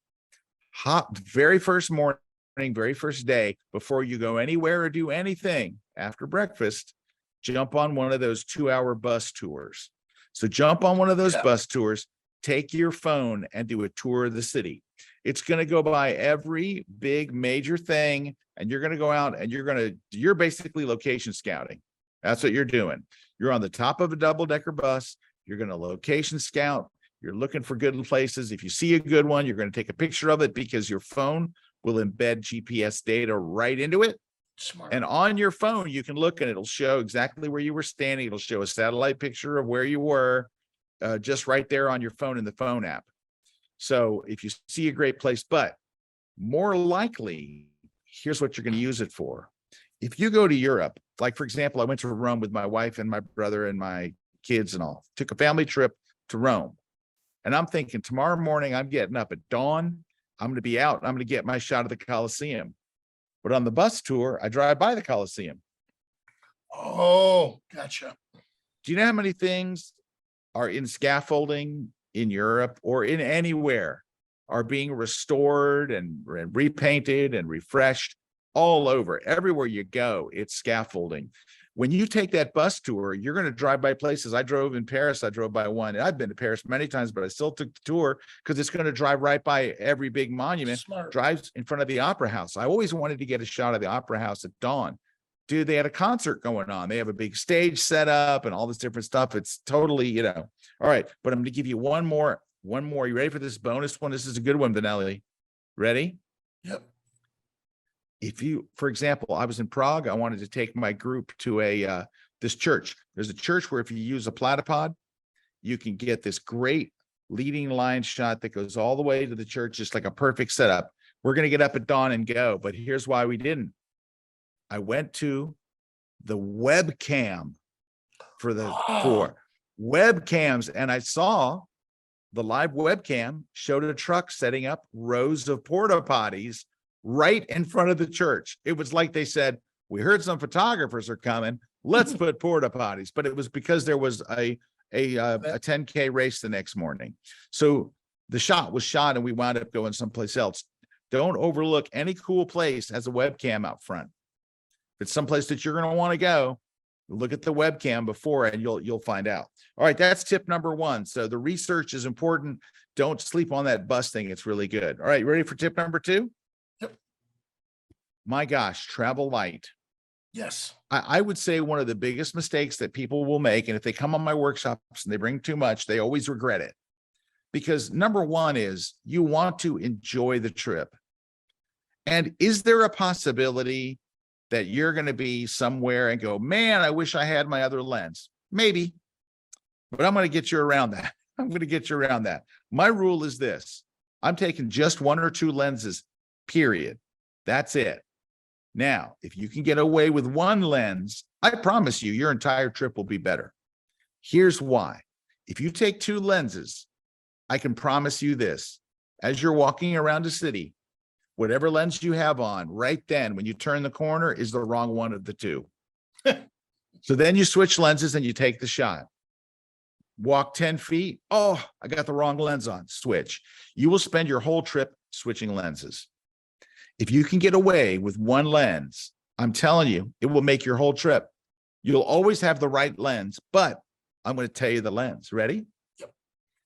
S2: very first morning, very first day, before you go anywhere or do anything after breakfast, jump on one of those 2-hour bus tours. So jump on one of those bus tours, take your phone and do a tour of the city. It's going to go by every big major thing, and you're going to go out and you're basically location scouting. That's what you're doing. You're on the top of a double-decker bus. You're going to location scout. You're looking for good places. If you see a good one, you're going to take a picture of it, because your phone will embed GPS data right into it.
S1: Smart.
S2: And on your phone, you can look and it'll show exactly where you were standing. It'll show a satellite picture of where you were, just right there on your phone in the phone app. So if you see a great place, but more likely, here's what you're going to use it for. If you go to Europe, like, for example, I went to Rome with my wife and my brother and my kids and all, took a family trip to Rome. And I'm thinking, tomorrow morning, I'm getting up at dawn. I'm going to be out. I'm going to get my shot of the Colosseum. But on the bus tour, I drive by the Colosseum.
S1: Oh, gotcha.
S2: Do you know how many things are in scaffolding in Europe or in anywhere are being restored and repainted and refreshed all over? Everywhere you go, it's scaffolding. When you take that bus tour, you're going to drive by places. I drove in Paris. I drove by one. And I've been to Paris many times, but I still took the tour because it's going to drive right by every big monument.
S1: Smart.
S2: Drives in front of the Opera House. I always wanted to get a shot of the Opera House at dawn. Dude, they had a concert going on. They have a big stage set up and all this different stuff. It's totally, all right. But I'm going to give you one more. You ready for this bonus one? This is a good one, Vanelli. Ready?
S1: Yep.
S2: If you, for example, I was in Prague, I wanted to take my group to this church. There's a church where if you use a platypod, you can get this great leading line shot that goes all the way to the church, just like a perfect setup. We're going to get up at dawn and go, but here's why we didn't. I went to the webcam for webcams, and I saw the live webcam showed a truck setting up rows of porta potties right in front of the church. It was like they said, we heard some photographers are coming. Let's put porta potties. But it was because there was a 10K race the next morning. So the shot was shot and we wound up going someplace else. Don't overlook any cool place has a webcam out front. If it's someplace that you're going to want to go, look at the webcam before and you'll find out. All right, that's tip number one. So the research is important. Don't sleep on that bus thing. It's really good. All right, ready for tip number two?
S1: Yep.
S2: My gosh, travel light.
S1: Yes.
S2: I would say one of the biggest mistakes that people will make, and if they come on my workshops and they bring too much, they always regret it. Because number one is you want to enjoy the trip. And is there a possibility that you're going to be somewhere and go, man, I wish I had my other lens? Maybe, but I'm going to get you around that. My rule is this. I'm taking just one or two lenses, period. That's it. Now, if you can get away with one lens, I promise you, your entire trip will be better. Here's why. If you take two lenses, I can promise you this. As you're walking around a city, whatever lens you have on, right then, when you turn the corner, is the wrong one of the two. So then you switch lenses and you take the shot. Walk 10 feet. Oh, I got the wrong lens on. Switch. You will spend your whole trip switching lenses. If you can get away with one lens, I'm telling you, it will make your whole trip. You'll always have the right lens, but I'm going to tell you the lens. Ready?
S1: Yep.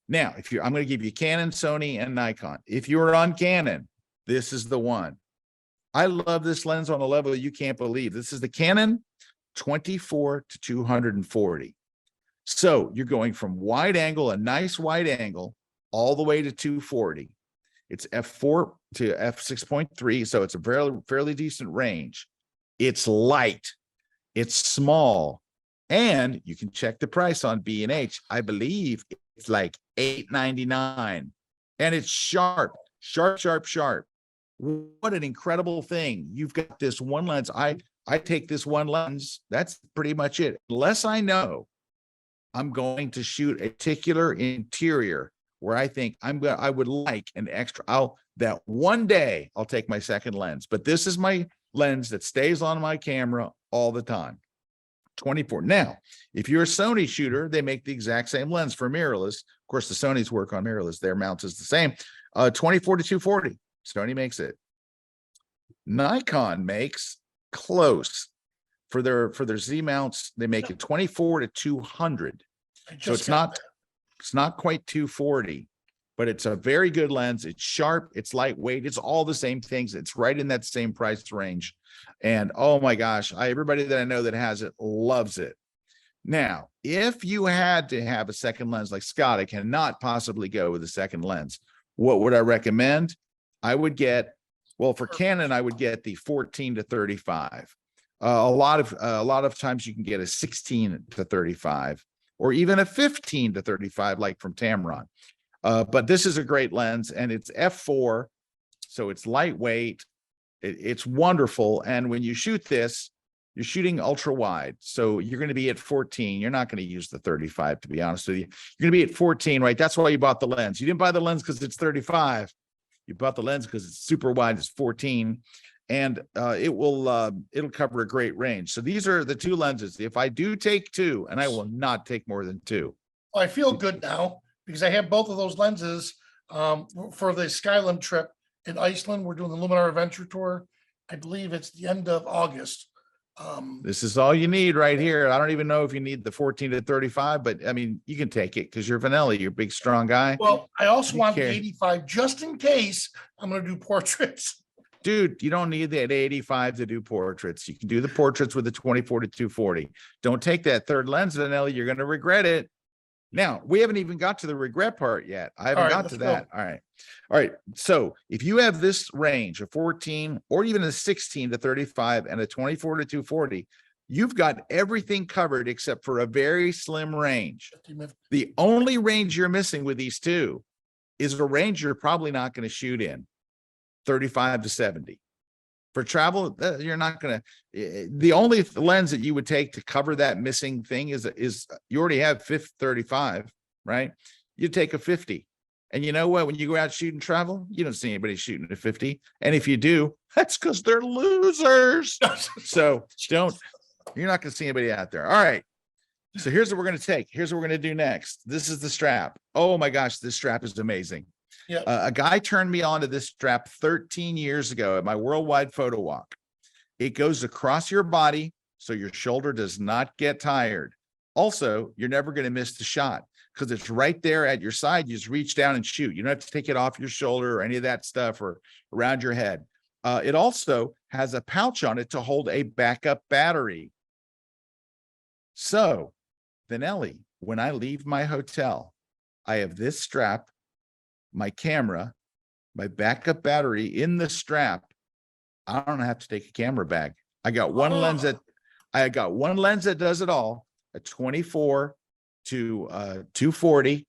S2: Now, I'm going to give you Canon, Sony, and Nikon. If you're on Canon, this is the one. I love this lens on a level you can't believe. This is the Canon 24 to 240. So you're going from wide angle, a nice wide angle, all the way to 240. It's f4 to f6.3, so it's a fairly decent range. It's light, it's small, and you can check the price on B&H. I believe it's like $8.99, and it's sharp. What an incredible thing. You've got this one lens. I take this one lens. That's pretty much it. Unless I know I'm going to shoot a particular interior where I think I would like an extra, that one day I'll take my second lens, but this is my lens that stays on my camera all the time. 24. Now, if you're a Sony shooter, they make the exact same lens for mirrorless. Of course, the Sonys work on mirrorless. Their mount is the same. 24 to 240. Sony makes it. Nikon makes close for their Z mounts. They make it 24 to 200.
S1: I
S2: So
S1: just
S2: it's
S1: got
S2: not, it's not quite 240, but it's a very good lens. It's sharp, it's lightweight, it's all the same things. It's right in that same price range. And oh my gosh, everybody that I know that has it loves it. Now, if you had to have a second lens like Scott, I cannot possibly go with a second lens. What would I recommend? I would get, well, for Canon, I would get the 14 to 35. A lot of times you can get a 16 to 35 or even a 15 to 35, like from Tamron. But this is a great lens, and it's f4, so it's lightweight. It's wonderful. And when you shoot this, you're shooting ultra wide. So you're going to be at 14. You're not going to use the 35, to be honest with you. You're going to be at 14, right? That's why you bought the lens. You didn't buy the lens because it's 35. You bought the lens because it's super wide. It's 14. And it'll cover a great range. So these are the two lenses. If I do take two, and I will not take more than two.
S1: I feel good now because I have both of those lenses for the Skyrim trip in Iceland. We're doing the Luminar Adventure Tour. I believe it's the end of August.
S2: This is all you need right here. I don't even know if you need the 14 to 35, but I mean, you can take it because you're Vanelli, you're a big, strong guy.
S1: Well, I also want the
S2: care.
S1: 85 just in case I'm going to do portraits.
S2: Dude, you don't need that 85 to do portraits. You can do the portraits with the 24 to 240. Don't take that third lens, Vanelli. You're going to regret it. Now, we haven't even got to the regret part yet. I haven't got to that. All right. All right. So if you have this range of 14 or even a 16 to 35 and a 24 to 240, you've got everything covered except for a very slim range. The only range you're missing with these two is a range you're probably not going to shoot in, 35 to 70. For travel, you're not going to, the only lens that you would take to cover that missing thing is you already have 35, right? You take a 50. And you know what? When you go out shooting travel, you don't see anybody shooting a 50. And if you do, that's because they're losers. So you're not going to see anybody out there. All right. So here's what we're going to take. Here's what we're going to do next. This is the strap. Oh my gosh, this strap is amazing.
S1: Yeah.
S2: A guy turned me on to this strap 13 years ago at my worldwide photo walk. It goes across your body so your shoulder does not get tired. Also, you're never going to miss the shot because it's right there at your side. You just reach down and shoot. You don't have to take it off your shoulder or any of that stuff or around your head. It also has a pouch on it to hold a backup battery. So, Vanelli, when I leave my hotel, I have this strap, my camera, my backup battery in the strap. I don't have to take a camera bag. I got one lens that does it all, a 24 to 240.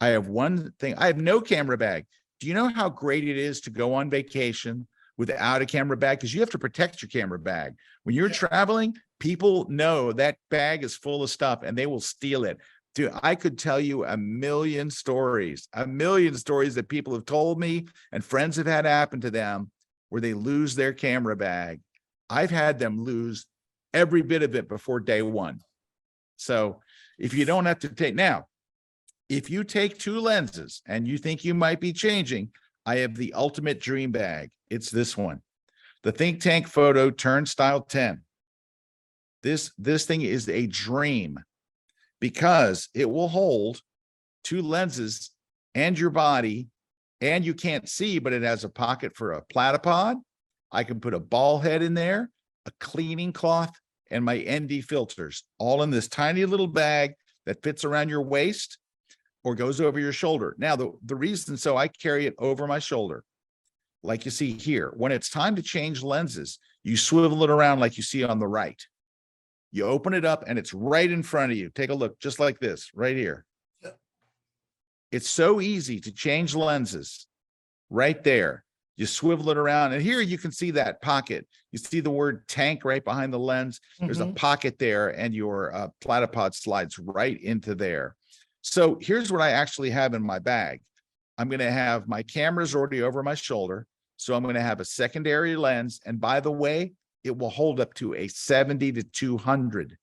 S2: I have one thing. I have no camera bag. Do you know how great it is to go on vacation without a camera bag? Because you have to protect your camera bag. When you're traveling, people know that bag is full of stuff and they will steal it. Dude, I could tell you a million stories that people have told me and friends have had happen to them where they lose their camera bag. I've had them lose every bit of it before day one. So if you don't have to take, now, if you take two lenses and you think you might be changing, I have the ultimate dream bag. It's this one, the Think Tank Photo Turnstile 10. This thing is a dream, because it will hold two lenses and your body, and you can't see, but it has a pocket for a platypod. I can put a ball head in there, a cleaning cloth, and my ND filters, all in this tiny little bag that fits around your waist or goes over your shoulder. Now, the reason, so I carry it over my shoulder, like you see here. When it's time to change lenses, you swivel it around like you see on the right. You open it up and it's right in front of you. Take a look, just like this right here. Yeah. It's so easy to change lenses right there. You swivel it around, and here you can see that pocket. You see the word tank right behind the lens. There's a pocket there, and your platypod slides right into there. So here's what I actually have in my bag. I'm going to have my cameras already over my shoulder. So I'm going to have a secondary lens. And by the way, it will hold up to a 70 to 200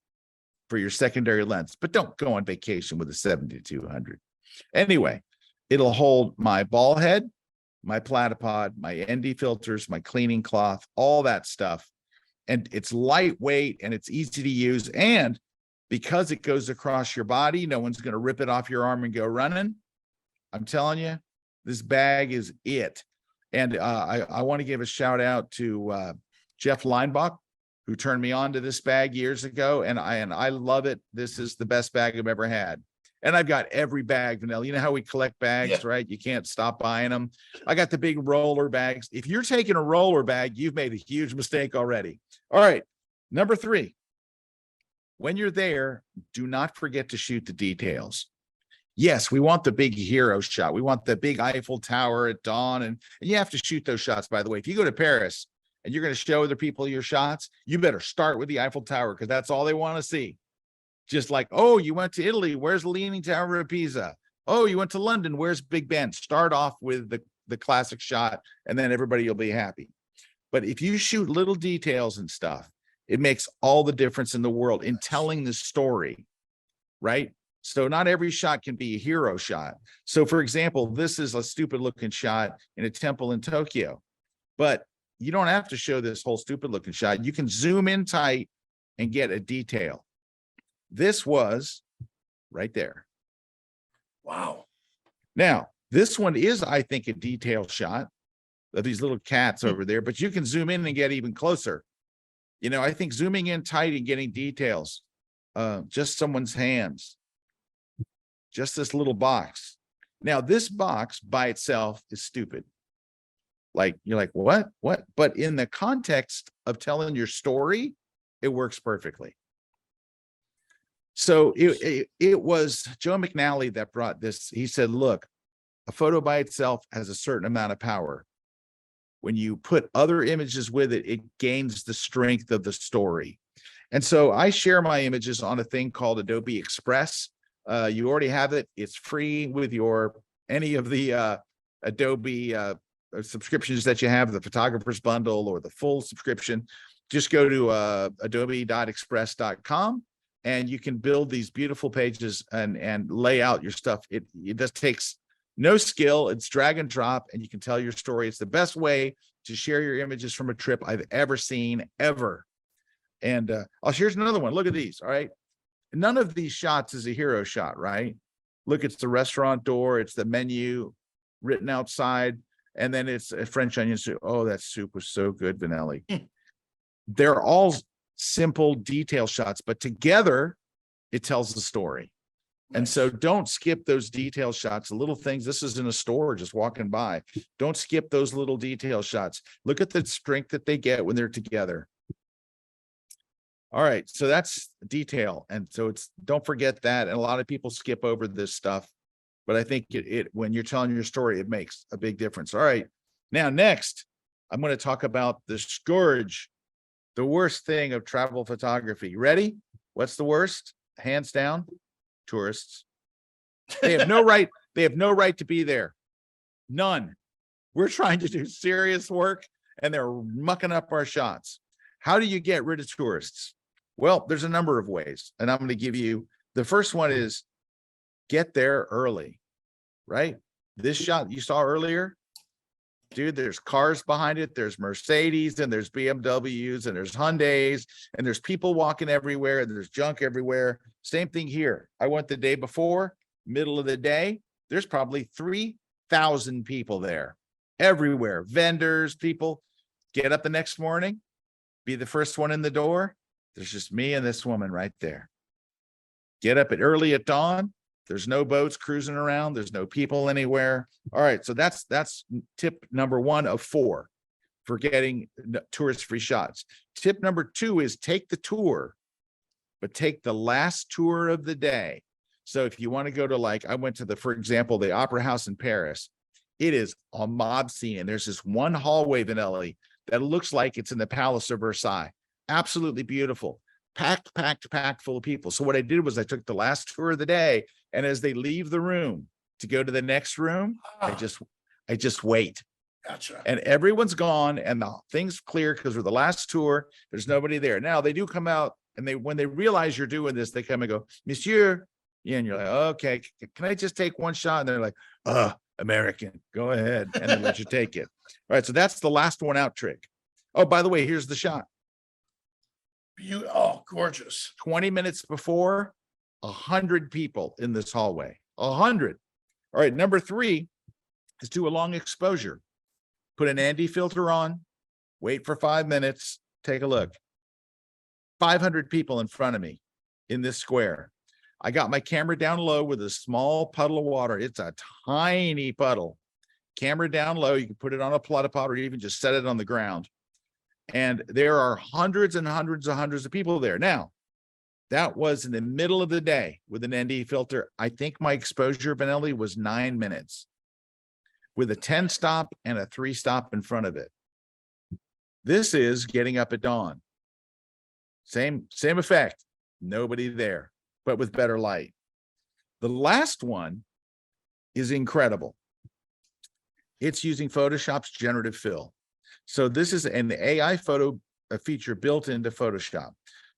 S2: for your secondary lens, but don't go on vacation with a 70 to 200. Anyway, it'll hold my ball head, my platypod, my ND filters, my cleaning cloth, all that stuff. And it's lightweight and it's easy to use. And because it goes across your body, no one's going to rip it off your arm and go running. I'm telling you, this bag is it. And I want to give a shout out to Jeff Leinbach, who turned me on to this bag years ago. And I love it. This is the best bag I've ever had. And I've got every bag, Vanilla. You know how we collect bags, right? You can't stop buying them. I got the big roller bags. If you're taking a roller bag, you've made a huge mistake already. All right. Number 3, when you're there, do not forget to shoot the details. Yes, we want the big hero shot. We want the big Eiffel Tower at dawn. And you have to shoot those shots, by the way. If you go to Paris and you're going to show other people your shots, you better start with the Eiffel Tower because that's all they want to see. Just like, oh, you went to Italy, where's the Leaning Tower of Pisa? Oh, you went to London, where's Big Ben? Start off with the classic shot, and then everybody will be happy. But if you shoot little details and stuff, it makes all the difference in the world in telling the story, right? So not every shot can be a hero shot. So for example, this is a stupid looking shot in a temple in Tokyo, but you don't have to show this whole stupid looking shot. You can zoom in tight and get a detail. This was right there.
S1: Wow.
S2: Now, this one is, I think, a detail shot of these little cats over there, but you can zoom in and get even closer. You know, I think zooming in tight and getting details, just someone's hands, just this little box. Now, this box by itself is stupid. Like, you're like, what? But in the context of telling your story, it works perfectly. So it was Joe McNally that brought this. He said, look, a photo by itself has a certain amount of power. When you put other images with it, it gains the strength of the story. And so I share my images on a thing called Adobe Express. You already have it. It's free with any of the Adobe subscriptions that you have, the photographer's bundle or the full subscription. Just go to adobe.express.com. And you can build these beautiful pages and lay out your stuff. It just takes no skill. It's drag and drop, and you can tell your story. It's the best way to share your images from a trip I've ever seen, ever. And here's another one. Look at these, all right? None of these shots is a hero shot, right? Look, it's the restaurant door. It's the menu written outside. And then it's a French onion soup. Oh, that soup was so good, Vanelli. They're all simple detail shots, but together it tells the story. Nice. And so don't skip those detail shots, the little things. This is in a store just walking by. Don't skip those little detail shots. Look at the strength that they get when they're together. All right, so that's detail. And so don't forget that. And a lot of people skip over this stuff, but I think it when you're telling your story, it makes a big difference. All right, now next, I'm going to talk about the scourge. The worst thing of travel photography. Ready? What's the worst? Hands down, tourists. They have no right. They have no right to be there. None. We're trying to do serious work and they're mucking up our shots. How do you get rid of tourists? Well, there's a number of ways. And I'm going to give you, the first one is get there early, right? This shot you saw earlier, dude, there's cars behind it. There's Mercedes and there's BMWs and there's Hyundais and there's people walking everywhere and there's junk everywhere. Same thing here. I went the day before, middle of the day. There's probably 3,000 people there everywhere. Vendors, people. Get up the next morning, be the first one in the door. There's just me and this woman right there. Get up early at dawn. There's no boats cruising around. There's no people anywhere. All right. So that's tip number 1 of 4 for getting tourist-free shots. Tip number 2 is take the tour, but take the last tour of the day. So if you want to go to, like, I went to for example, the Opera House in Paris. It is a mob scene. And there's this one hallway, Vanelli, that looks like it's in the Palace of Versailles. Absolutely beautiful. Packed full of people. So what I did was I took the last tour of the day, and as they leave the room to go to the next room, I just wait.
S1: Gotcha.
S2: And everyone's gone and the thing's clear because we're the last tour. There's nobody there. Now they do come out, and when they realize you're doing this, they come and go, Monsieur. Yeah, and you're like, okay, can I just take one shot? And they're like, American, go ahead, and then let you take it. All right, so that's the last one out trick. Oh, by the way, here's the shot.
S1: Oh, gorgeous.
S2: 20 minutes before, 100 people in this hallway. 100. All right, number 3 is do a long exposure. Put an ND filter on, wait for 5 minutes, take a look. 500 people in front of me in this square. I got my camera down low with a small puddle of water. It's a tiny puddle. Camera down low. You can put it on a plot pot or even just set it on the ground. And there are hundreds and hundreds and hundreds of people there. Now, that was in the middle of the day with an ND filter. I think my exposure, Benelli, was 9 minutes with a 10 stop and a 3 stop in front of it. This is getting up at dawn. Same effect. Nobody there, but with better light. The last one is incredible. It's using Photoshop's generative fill. So this is an AI photo feature built into Photoshop.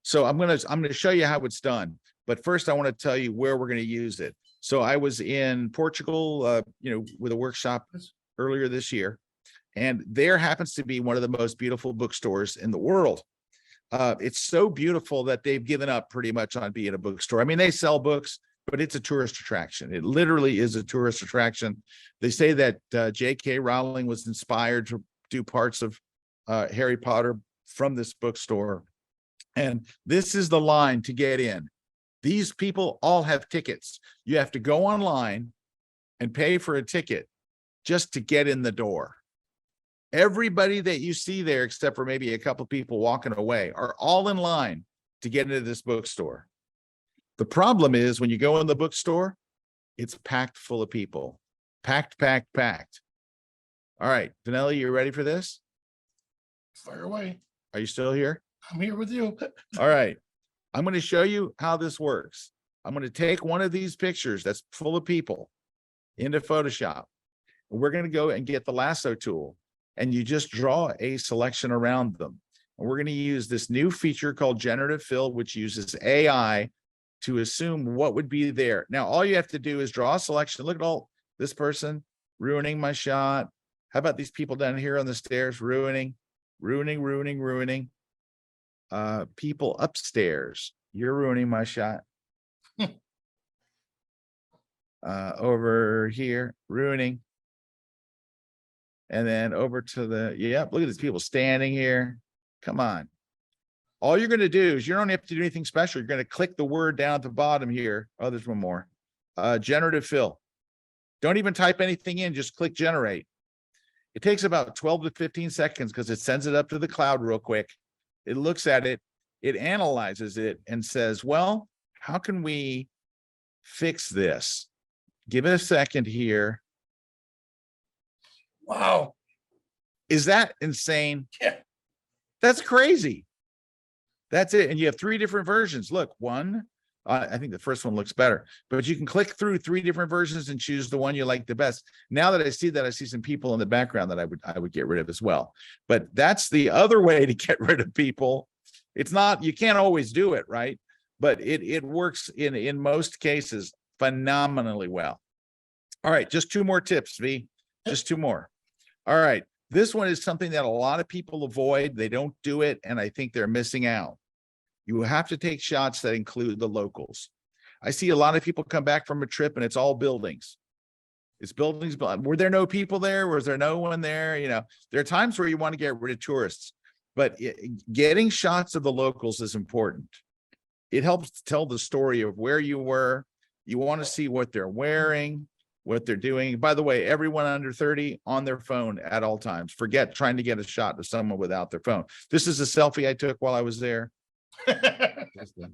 S2: So I'm going to show you how it's done. But first, I want to tell you where we're going to use it. So I was in Portugal, with a workshop earlier this year, and there happens to be one of the most beautiful bookstores in the world. It's so beautiful that they've given up pretty much on being a bookstore. I mean, they sell books, but it's a tourist attraction. It literally is a tourist attraction. They say that J.K. Rowling was inspired to do parts of Harry Potter from this bookstore. And this is the line to get in. These people all have tickets. You have to go online and pay for a ticket just to get in the door. Everybody that you see there, except for maybe a couple of people walking away, are all in line to get into this bookstore. The problem is when you go in the bookstore, it's packed full of people. Packed, packed, packed. All right, Vanelli, you ready for this?
S1: Fire away.
S2: Are you still here?
S1: I'm here with you.
S2: All right. I'm going to show you how this works. I'm going to take one of these pictures that's full of people into Photoshop. And we're going to go and get the lasso tool. And you just draw a selection around them. And we're going to use this new feature called generative fill, which uses AI to assume what would be there. Now, all you have to do is draw a selection. Look at all this person ruining my shot. How about these people down here on the stairs ruining? People upstairs, you're ruining my shot. Over here, ruining. And then over to the, yep, look at these people standing here. Come on. All you're going to do is you don't have to do anything special. You're going to click the word down at the bottom here. Oh, there's one more. Generative fill. Don't even type anything in, just click generate. It takes about 12 to 15 seconds because it sends it up to the cloud real quick. It looks at it, it analyzes it and says, well, how can we fix this? Give it a second here.
S1: Wow.
S2: Is that insane?
S1: Yeah.
S2: That's crazy. That's it. And you have 3 different versions. Look, one, I think the first one looks better, but you can click through 3 different versions and choose the one you like the best. Now that I see that, I see some people in the background that I would get rid of as well. But that's the other way to get rid of people. It's not, you can't always do it, right? But it works in most cases phenomenally well. All right, just 2 more tips, V. Just 2 more. All right. This one is something that a lot of people avoid. They don't do it, and I think they're missing out. You have to take shots that include the locals. I see a lot of people come back from a trip and it's all buildings. It's buildings. Were there no people there? Was there no one there? You know, there are times where you want to get rid of tourists, but getting shots of the locals is important. It helps to tell the story of where you were. You want to see what they're wearing, what they're doing. By the way, everyone under 30 on their phone at all times. Forget trying to get a shot of someone without their phone. This is a selfie I took while I was there. Just a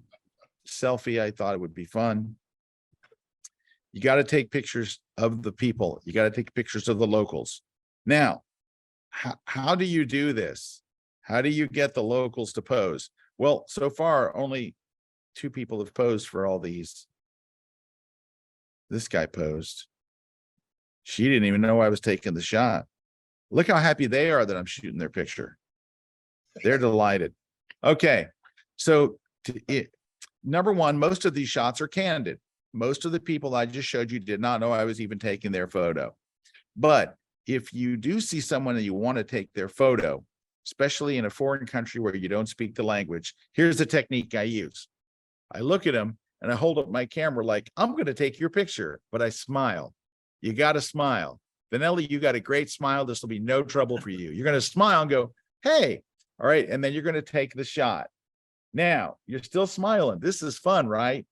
S2: selfie. I thought it would be fun. You got to take pictures of the people. You got to take pictures of the locals. Now, how do you do this? How do you get the locals to pose? Well, so far, only 2 people have posed for all these. This guy posed. She didn't even know I was taking the shot. Look how happy they are that I'm shooting their picture. They're delighted. Okay. So number 1, most of these shots are candid. Most of the people I just showed you did not know I was even taking their photo. But if you do see someone and you want to take their photo, especially in a foreign country where you don't speak the language, here's the technique I use. I look at them and I hold up my camera like, I'm going to take your picture, but I smile. You got to smile. Vanelli, you got a great smile. This will be no trouble for you. You're going to smile and go, hey, all right. And then you're going to take the shot. Now, you're still smiling. This is fun, right?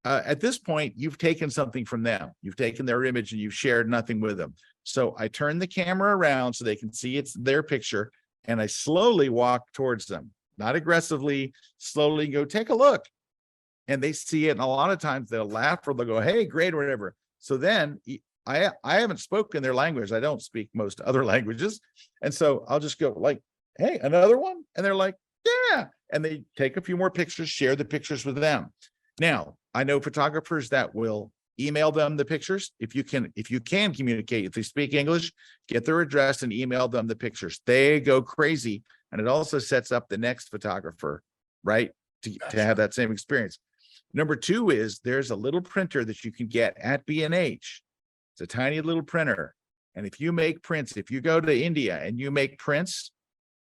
S2: At this point, you've taken something from them. You've taken their image and you've shared nothing with them. So I turn the camera around so they can see it's their picture, and I slowly walk towards them, not aggressively, slowly go, take a look. And they see it. And a lot of times they'll laugh or they'll go, hey, great, or whatever. So then I haven't spoken their language. I don't speak most other languages. And so I'll just go like, hey, another one. And they're like, yeah. And they take a few more pictures, share the pictures with them. Now, I know photographers that will email them the pictures. If you can communicate, if they speak English, get their address and email them the pictures. They go crazy. And it also sets up the next photographer, right? To have that same experience. Number two is there's a little printer that you can get at B&H. It's a tiny little printer. And if you make prints, if you go to India and you make prints,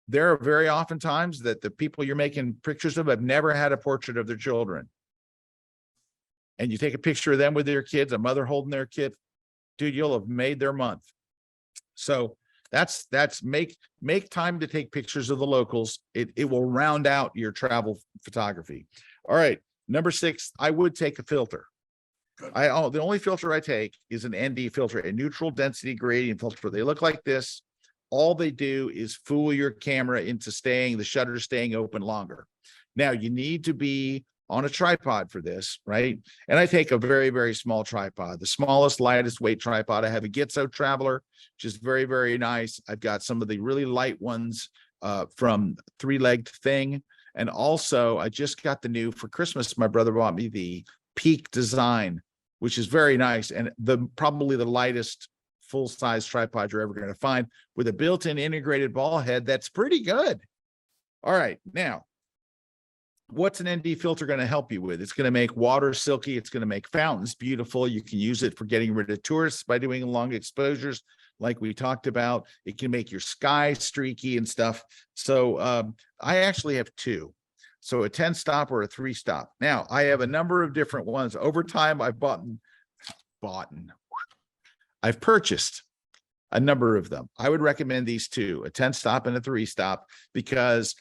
S2: there are very often times that the people you're making pictures of have never had a portrait of their children. And you take a picture of them with their kids, a mother holding their kid, dude, you'll have made their month. So that's make time to take pictures of the locals. It will round out your travel photography. All right. Number 6, I would take a filter. The only filter I take is an ND filter, a neutral density gradient filter. They look like this. All they do is fool your camera into the shutter staying open longer. Now you need to be on a tripod for this, right? And I take a very, very small tripod, the smallest, lightest weight tripod. I have a Gitzo Traveler, which is very, very nice. I've got some of the really light ones from Three-Legged Thing. And also I just got the new, for Christmas, my brother bought me the Peak Design, which is very nice. And probably the lightest full-size tripod you're ever going to find, with a built-in integrated ball head. That's pretty good. All right. Now, what's an ND filter going to help you with? It's going to make water silky. It's going to make fountains beautiful. You can use it for getting rid of tourists by doing long exposures like we talked about. It can make your sky streaky and stuff. So I actually have 2. So a 10-stop or a 3-stop. Now, I have a number of different ones. Over time, I've purchased a number of them. I would recommend these 2, a 10-stop and a 3-stop, because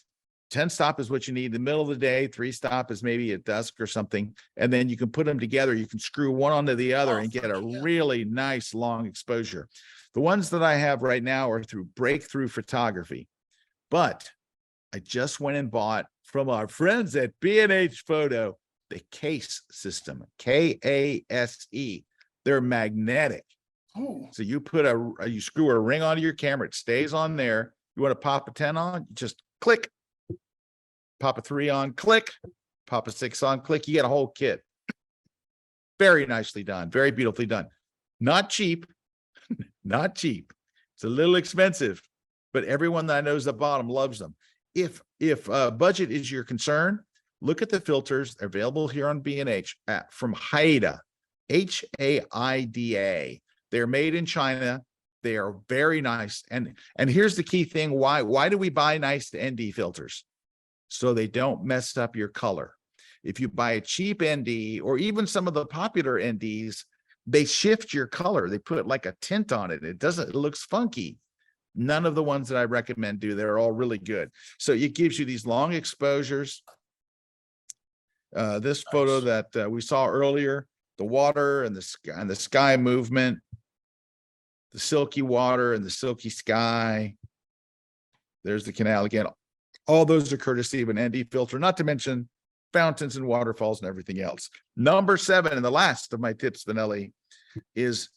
S2: 10-stop is what you need in the middle of the day. 3-stop is maybe at dusk or something. And then you can put them together. You can screw one onto the other and get a really nice long exposure. The ones that I have right now are through Breakthrough Photography, but I just went and bought from our friends at B&H Photo the Case system, K-A-S-E. They're magnetic.
S1: Oh.
S2: So you you screw a ring onto your camera. It stays on there. You want to pop a 10 on, just click. Pop a 3 on, click. Pop a 6 on, click. You get a whole kit. Very nicely done. Very beautifully done. Not cheap. Not cheap. It's a little expensive, but everyone that I know is at bottom loves them. If budget is your concern, look at the filters. They're available here on B&H from Haida, H-A-I-D-A. They're made in China. They are very nice. And here's the key thing. Why do we buy nice ND filters? So they don't mess up your color. If you buy a cheap ND, or even some of the popular NDs, they shift your color. They put like a tint on it. It looks funky. None of the ones that I recommend do. They're all really good. So it gives you these long exposures. This photo that we saw earlier, the water and the sky movement, the silky water and the silky sky. There's the canal again. All those are courtesy of an ND filter, not to mention fountains and waterfalls and everything else. Number 7, and the last of my tips, Vanelli, is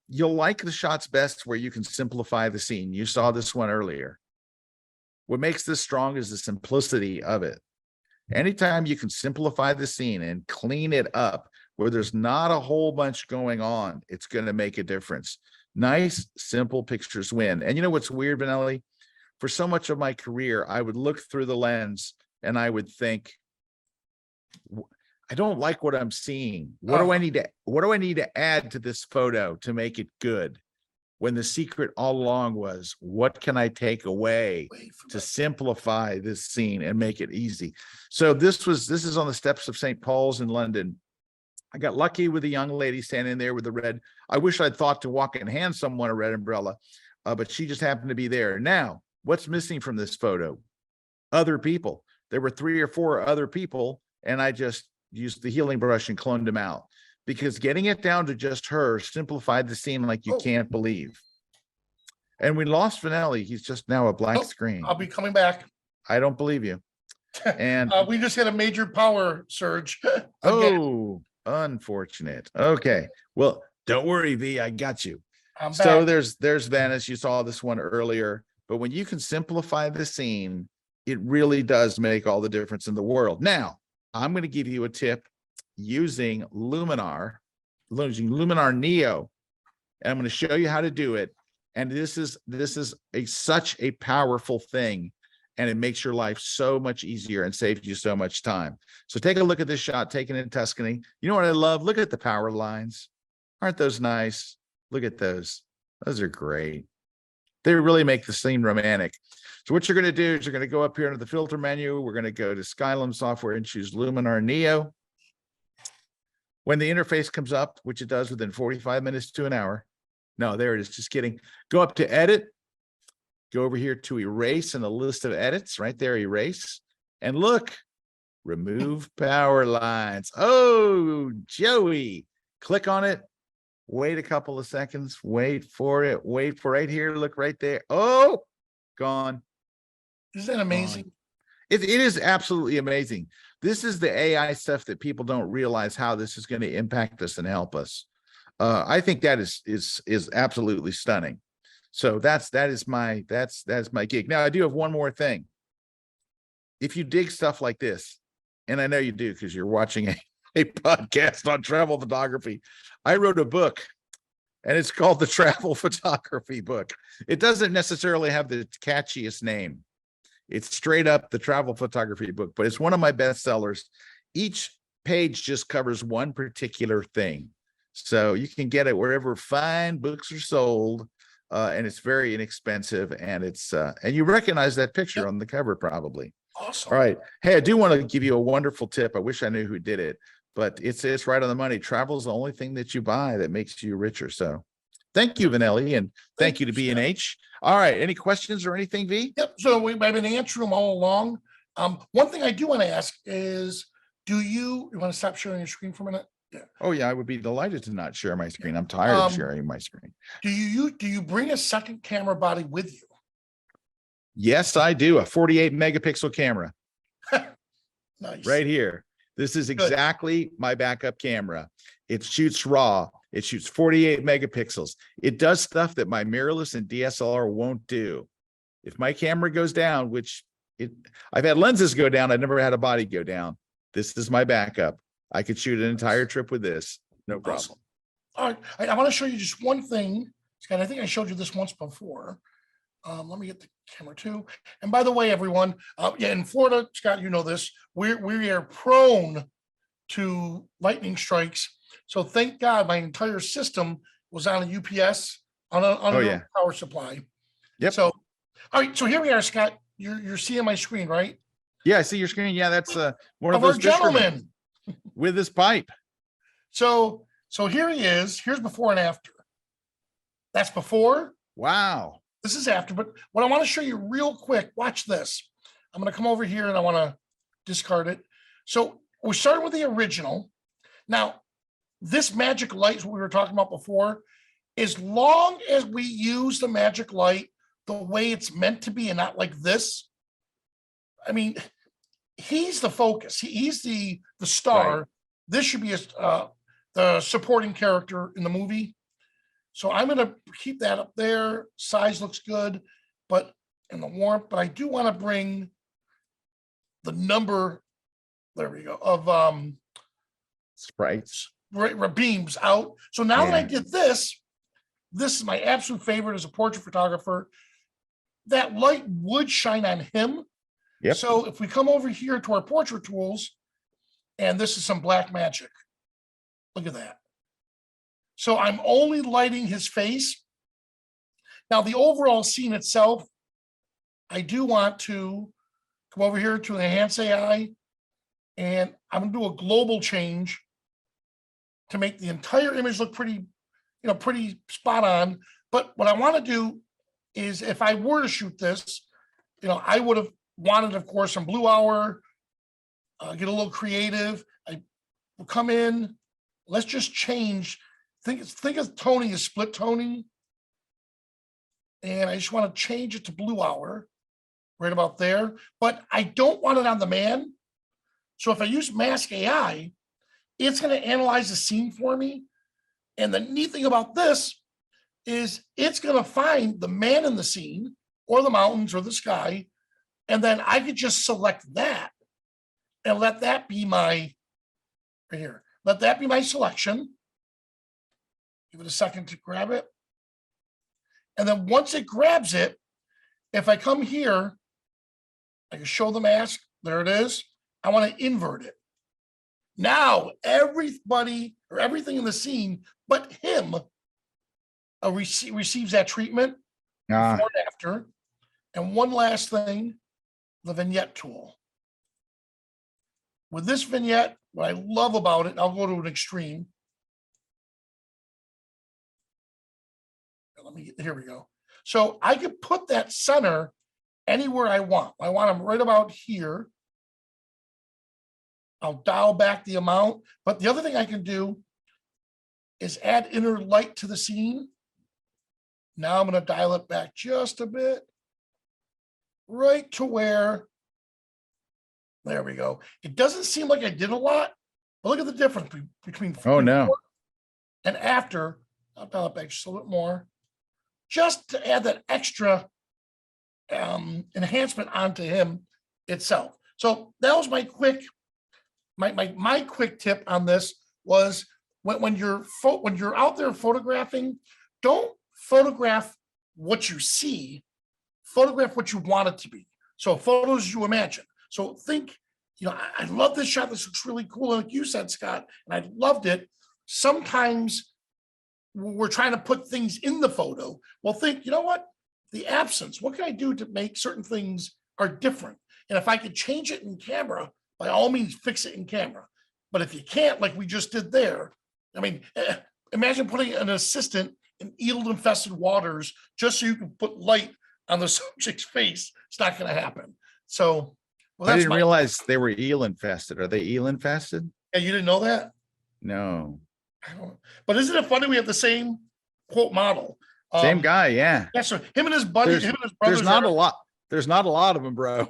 S2: you'll like the shots best where you can simplify the scene. You saw this one earlier. What makes this strong is the simplicity of it. Anytime you can simplify the scene and clean it up where there's not a whole bunch going on, it's going to make a difference. Nice, simple pictures win. And you know what's weird, Vanelli? For so much of my career, I would look through the lens and I would think, I don't like what I'm seeing. What do I need to add to this photo to make it good? when the secret all along was, what can I take away
S1: Wait for
S2: to
S1: that.
S2: simplify this scene and make it easy? So this is on the steps of St. Paul's in London. I got lucky with a young lady standing there with the red. I wish I'd thought to walk and hand someone a red umbrella, but she just happened to be there. Now, what's missing from this photo? Other people. There were 3 or 4 other people, and I just used the healing brush and cloned them out, because getting it down to just her simplified the scene like you can't believe. And we lost Vanelli. He's just now a blank screen.
S1: I'll be coming back.
S2: I don't believe you. And
S1: we just had a major power surge. Again.
S2: oh, unfortunate. Okay. Well, don't worry, V, I got you.
S1: I'm
S2: So
S1: back.
S2: there's Venice. You saw this one earlier, but when you can simplify the scene, it really does make all the difference in the world. Now, I'm going to give you a tip using Luminar Neo, and I'm going to show you how to do it. And this is such a powerful thing, and it makes your life so much easier and saves you so much time. So take a look at this shot taken in Tuscany. You know what I love? Look at the power lines. Aren't those nice? Look at those. Those are great. They really make the scene romantic. So what you're going to do is you're going to go up here into the filter menu. We're going to go to Skylum software and choose Luminar Neo. When the interface comes up, which it does within 45 minutes to an hour. No, there it is. Just kidding. Go up to edit. Go over here to erase in the list of edits. Right there, erase. And look, remove power lines. Oh, Joey. Click on it. Wait a couple of seconds. Wait for it. Wait for right here. Look right there. Oh, gone.
S1: Isn't that amazing?
S2: It is absolutely amazing. This is the AI stuff that people don't realize how this is going to impact us and help us. I think that is absolutely stunning. So that's my gig. Now I do have one more thing. If you dig stuff like this, and I know you do because you're watching a podcast on travel photography, I wrote a book, and it's called the Travel Photography Book. It doesn't necessarily have the catchiest name. It's straight up the Travel Photography Book, but it's one of my best sellers. Each page just covers one particular thing. So you can get it wherever fine books are sold, and it's very inexpensive, and it's and you recognize that picture on the cover probably.
S1: Awesome.
S2: All right. Hey, I do want to give you a wonderful tip. I wish I knew who did it, but it's right on the money. Travel is the only thing that you buy that makes you richer. So thank you, Vanelli, and thank you to B&H. All right. Any questions or anything, V?
S1: Yep. So I've been answering them all along. One thing I do want to ask is, you want to stop sharing your screen for a minute? Yeah.
S2: Oh yeah, I would be delighted to not share my screen. I'm tired of sharing my screen.
S1: Do you bring a second camera body with you?
S2: Yes, I do. A 48 megapixel camera.
S1: Nice.
S2: Right here. This is exactly my backup camera. It shoots RAW. It shoots 48 megapixels. It does stuff that my mirrorless and DSLR won't do. If my camera goes down, I've had lenses go down, I've never had a body go down. This is my backup. I could shoot an entire trip with this. No problem.
S1: Awesome. All right. I want to show you just one thing, Scott. I think I showed you this once before. Let me get the camera too. And by the way, everyone, in Florida, Scott, you know this, we are prone to lightning strikes. So thank God my entire system was on a UPS on a power supply.
S2: Yep.
S1: So, all right. So here we are, Scott. You're seeing my screen, right?
S2: Yeah, I see your screen. Yeah, that's one of
S1: our
S2: those
S1: gentlemen
S2: with his pipe.
S1: So here he is. Here's before and after. That's before.
S2: Wow.
S1: This is after, but what I want to show you real quick, watch this. I'm going to come over here and I want to discard it. So we started with the original. Now, this magic light is what we were talking about before. As long as we use the magic light the way it's meant to be and not like this, I mean, he's the focus. He's the star. Right. This should be the supporting character in the movie. So I'm going to keep that up there. Size looks good, but in the warmth, but I do want to bring the number, there we go, of
S2: sprites,
S1: beams out. So now that I did this is my absolute favorite as a portrait photographer. That light would shine on him.
S2: Yep.
S1: So if we come over here to our portrait tools, and this is some black magic. Look at that. So I'm only lighting his face, Now, the overall scene itself, I do want to come over here to enhance AI, and I'm gonna do a global change to make the entire image look pretty, pretty spot on. But what I want to do is, if I were to shoot this, I would have wanted, of course, some blue hour, get a little creative. I will come in, let's just change, think of toning as split toning. And I just want to change it to blue hour right about there, but I don't want it on the man. So if I use Mask AI, it's going to analyze the scene for me. And the neat thing about this is it's going to find the man in the scene or the mountains or the sky. And then I could just select that and let that be my, right here, let that be my selection. Give it a second to grab it. And then once it grabs it, if I come here, I can show the mask. There it is. I want to invert it. Now, everybody or everything in the scene but him receives that treatment before and after. And one last thing, the vignette tool. With this vignette, what I love about it, I'll go to an extreme. Here we go. So I could put that center anywhere I want. I want them right about here. I'll dial back the amount, but the other thing I can do is add inner light to the scene. Now I'm going to dial it back just a bit, right to where, there we go. It doesn't seem like I did a lot, but look at the difference between
S2: Oh, no.
S1: before and after. I'll dial it back just a little bit more, just to add that extra enhancement onto him itself. So that was my quick, my quick tip on this was when you're out there photographing, don't photograph what you see, photograph what you want it to be. So photos you imagine. So think, I love this shot. This looks really cool. Like you said, Scott, and I loved it. Sometimes we're trying to put things in the photo. Well, think, you know what? The absence, what can I do to make certain things are different? And if I could change it in camera, by all means, fix it in camera. But if you can't, like we just did there, I mean, imagine putting an assistant in eel-infested waters just so you can put light on the subject's face. It's not going to happen. So,
S2: I didn't realize they were eel infested. Are they eel infested?
S1: Yeah, you didn't know that?
S2: No.
S1: I don't. But isn't it funny? We have the same quote model.
S2: Same guy, yeah.
S1: Yeah, so him and his buddy, him and his brothers.
S2: There's not a lot. There's not a lot of them, bro.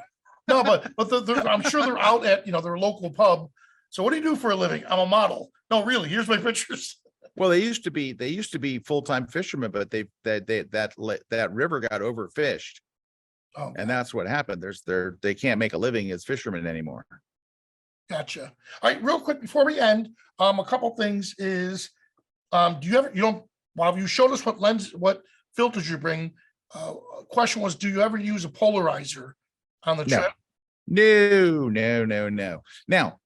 S1: No, but I'm sure they're out at their local pub. So what do you do for a living? I'm a model. No, really. Here's my pictures.
S2: Well, they used to be full-time fishermen, but that river got overfished.
S1: Oh,
S2: and that's what happened. They can't make a living as fishermen anymore.
S1: Gotcha. All right, real quick before we end, a couple things is, while you showed us what filters you bring, question was, do you ever use a polarizer on the trip?
S2: No. Now,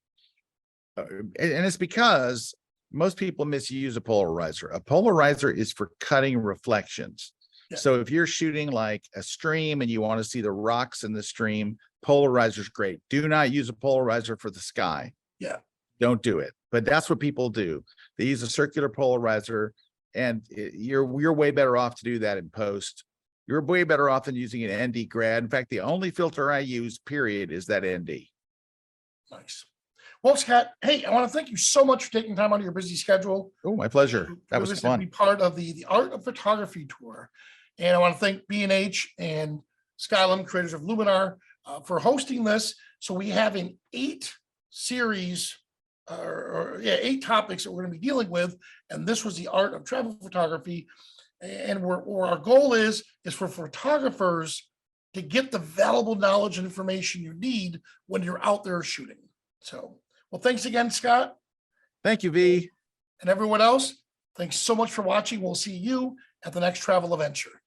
S2: and it's because most people misuse a polarizer. A polarizer is for cutting reflections. Yeah. So if you're shooting like a stream and you want to see the rocks in the stream, polarizer is great. Do not use a polarizer for the sky.
S1: Yeah.
S2: Don't do it. But that's what people do. They use a circular polarizer, and you're way better off to do that in post. You're way better off than using an ND grad. In fact, the only filter I use, period, is that ND.
S1: Nice. Well, Scott, hey, I want to thank you so much for taking time out of your busy schedule.
S2: Oh, my pleasure. That was fun.
S1: To be part of the Art of Photography tour. And I want to thank B&H and Skylum, creators of Luminar, for hosting this. So we have an 8 series, 8 topics that we're going to be dealing with. And this was the art of travel photography. And where our goal is for photographers to get the valuable knowledge and information you need when you're out there shooting. So, well, thanks again, Scott.
S2: Thank you, V.
S1: And everyone else, thanks so much for watching. We'll see you at the next travel adventure.